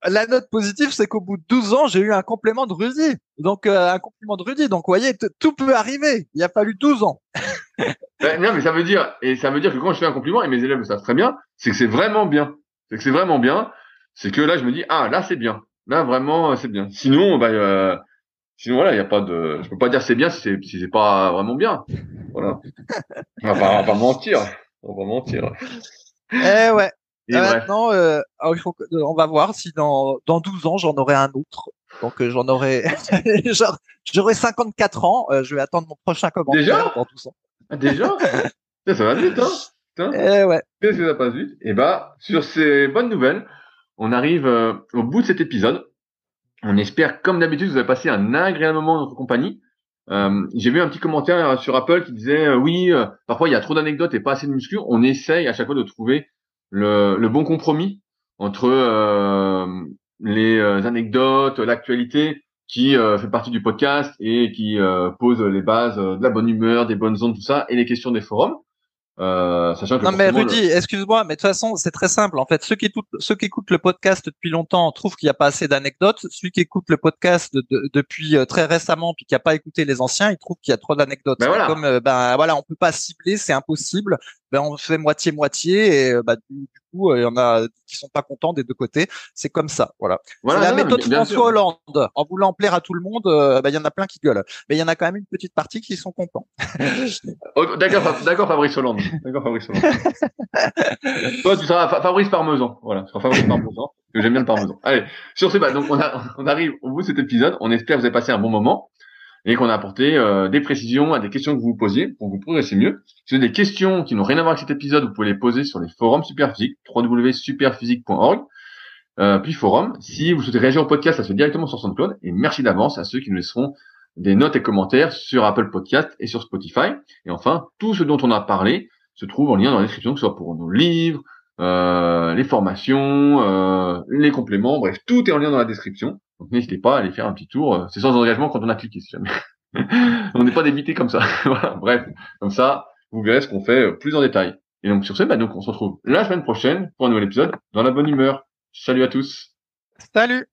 la note positive, c'est qu'au bout de 12 ans, j'ai eu un compliment de Rudy. Donc, un compliment de Rudy. Donc, vous voyez, tout peut arriver. Il a fallu 12 ans. Non, mais ça veut dire que quand je fais un compliment, et mes élèves le savent très bien, c'est que c'est vraiment bien. C'est que c'est vraiment bien. C'est que là, je me dis, ah, là, c'est bien. Là, vraiment, c'est bien. Sinon, sinon, voilà, il y a pas de, je peux pas dire c'est bien si c'est pas vraiment bien. Voilà. On va pas mentir. On va pas mentir. Eh ouais. Et bref. Maintenant, on va voir si dans 12 ans, j'en aurai un autre. Donc, j'en aurai, genre, j'aurai 54 ans. Je vais attendre mon prochain commentaire Déjà? dans 12 ans. Ah, déjà? Ça va vite, hein? Putain. Eh ouais. Qu'est-ce que ça passe vite? Et bah, sur ces bonnes nouvelles, on arrive au bout de cet épisode. On espère, comme d'habitude, vous avez passé un agréable moment dans notre compagnie. J'ai vu un petit commentaire sur Apple qui disait oui, parfois il y a trop d'anecdotes et pas assez de muscu. On essaye à chaque fois de trouver le bon compromis entre les anecdotes, l'actualité qui fait partie du podcast et qui pose les bases de la bonne humeur, des bonnes ondes, tout ça, et les questions des forums. Sachant que Non mais forcément, Rudy, excuse-moi, mais de toute façon, c'est très simple. En fait, ceux qui écoutent le podcast depuis longtemps trouvent qu'il n'y a pas assez d'anecdotes. Celui qui écoute le podcast depuis très récemment puis qui n'a pas écouté les anciens, il trouve qu'il y a trop d'anecdotes. ben Et voilà. comme ben voilà, on peut pas cibler, c'est impossible. Ben on fait moitié-moitié et du coup, il y en a qui sont pas contents des deux côtés. C'est comme ça, voilà. C'est la Non, méthode bien François sûr. Hollande. En voulant plaire à tout le monde, ben, il y en a plein qui gueulent. Mais il y en a quand même une petite partie qui sont contents. Oh, d'accord, Fabrice Hollande. D'accord, Fabrice Hollande. Toi, tu seras Fabrice Parmesan. Voilà, tu seras Fabrice Parmesan, parce que j'aime bien le parmesan. Allez, sur ce, donc on arrive au bout de cet épisode. On espère que vous avez passé un bon moment et qu'on a apporté des précisions à des questions que vous vous posiez pour que vous progressiez mieux. Si vous avez des questions qui n'ont rien à voir avec cet épisode, vous pouvez les poser sur les forums Superphysique, www.superphysique.org. Puis forum. Si vous souhaitez réagir au podcast, ça se fait directement sur SoundCloud. Et merci d'avance à ceux qui nous laisseront des notes et commentaires sur Apple Podcast et sur Spotify. Et enfin, tout ce dont on a parlé se trouve en lien dans la description, que ce soit pour nos livres, les formations, les compléments, bref, tout est en lien dans la description. Donc n'hésitez pas à aller faire un petit tour. C'est sans engagement quand on a cliqué, si jamais. On n'est pas débité comme ça. Voilà, bref, comme ça, vous verrez ce qu'on fait plus en détail. Et donc sur ce, donc on se retrouve la semaine prochaine pour un nouvel épisode dans la bonne humeur. Salut à tous. Salut!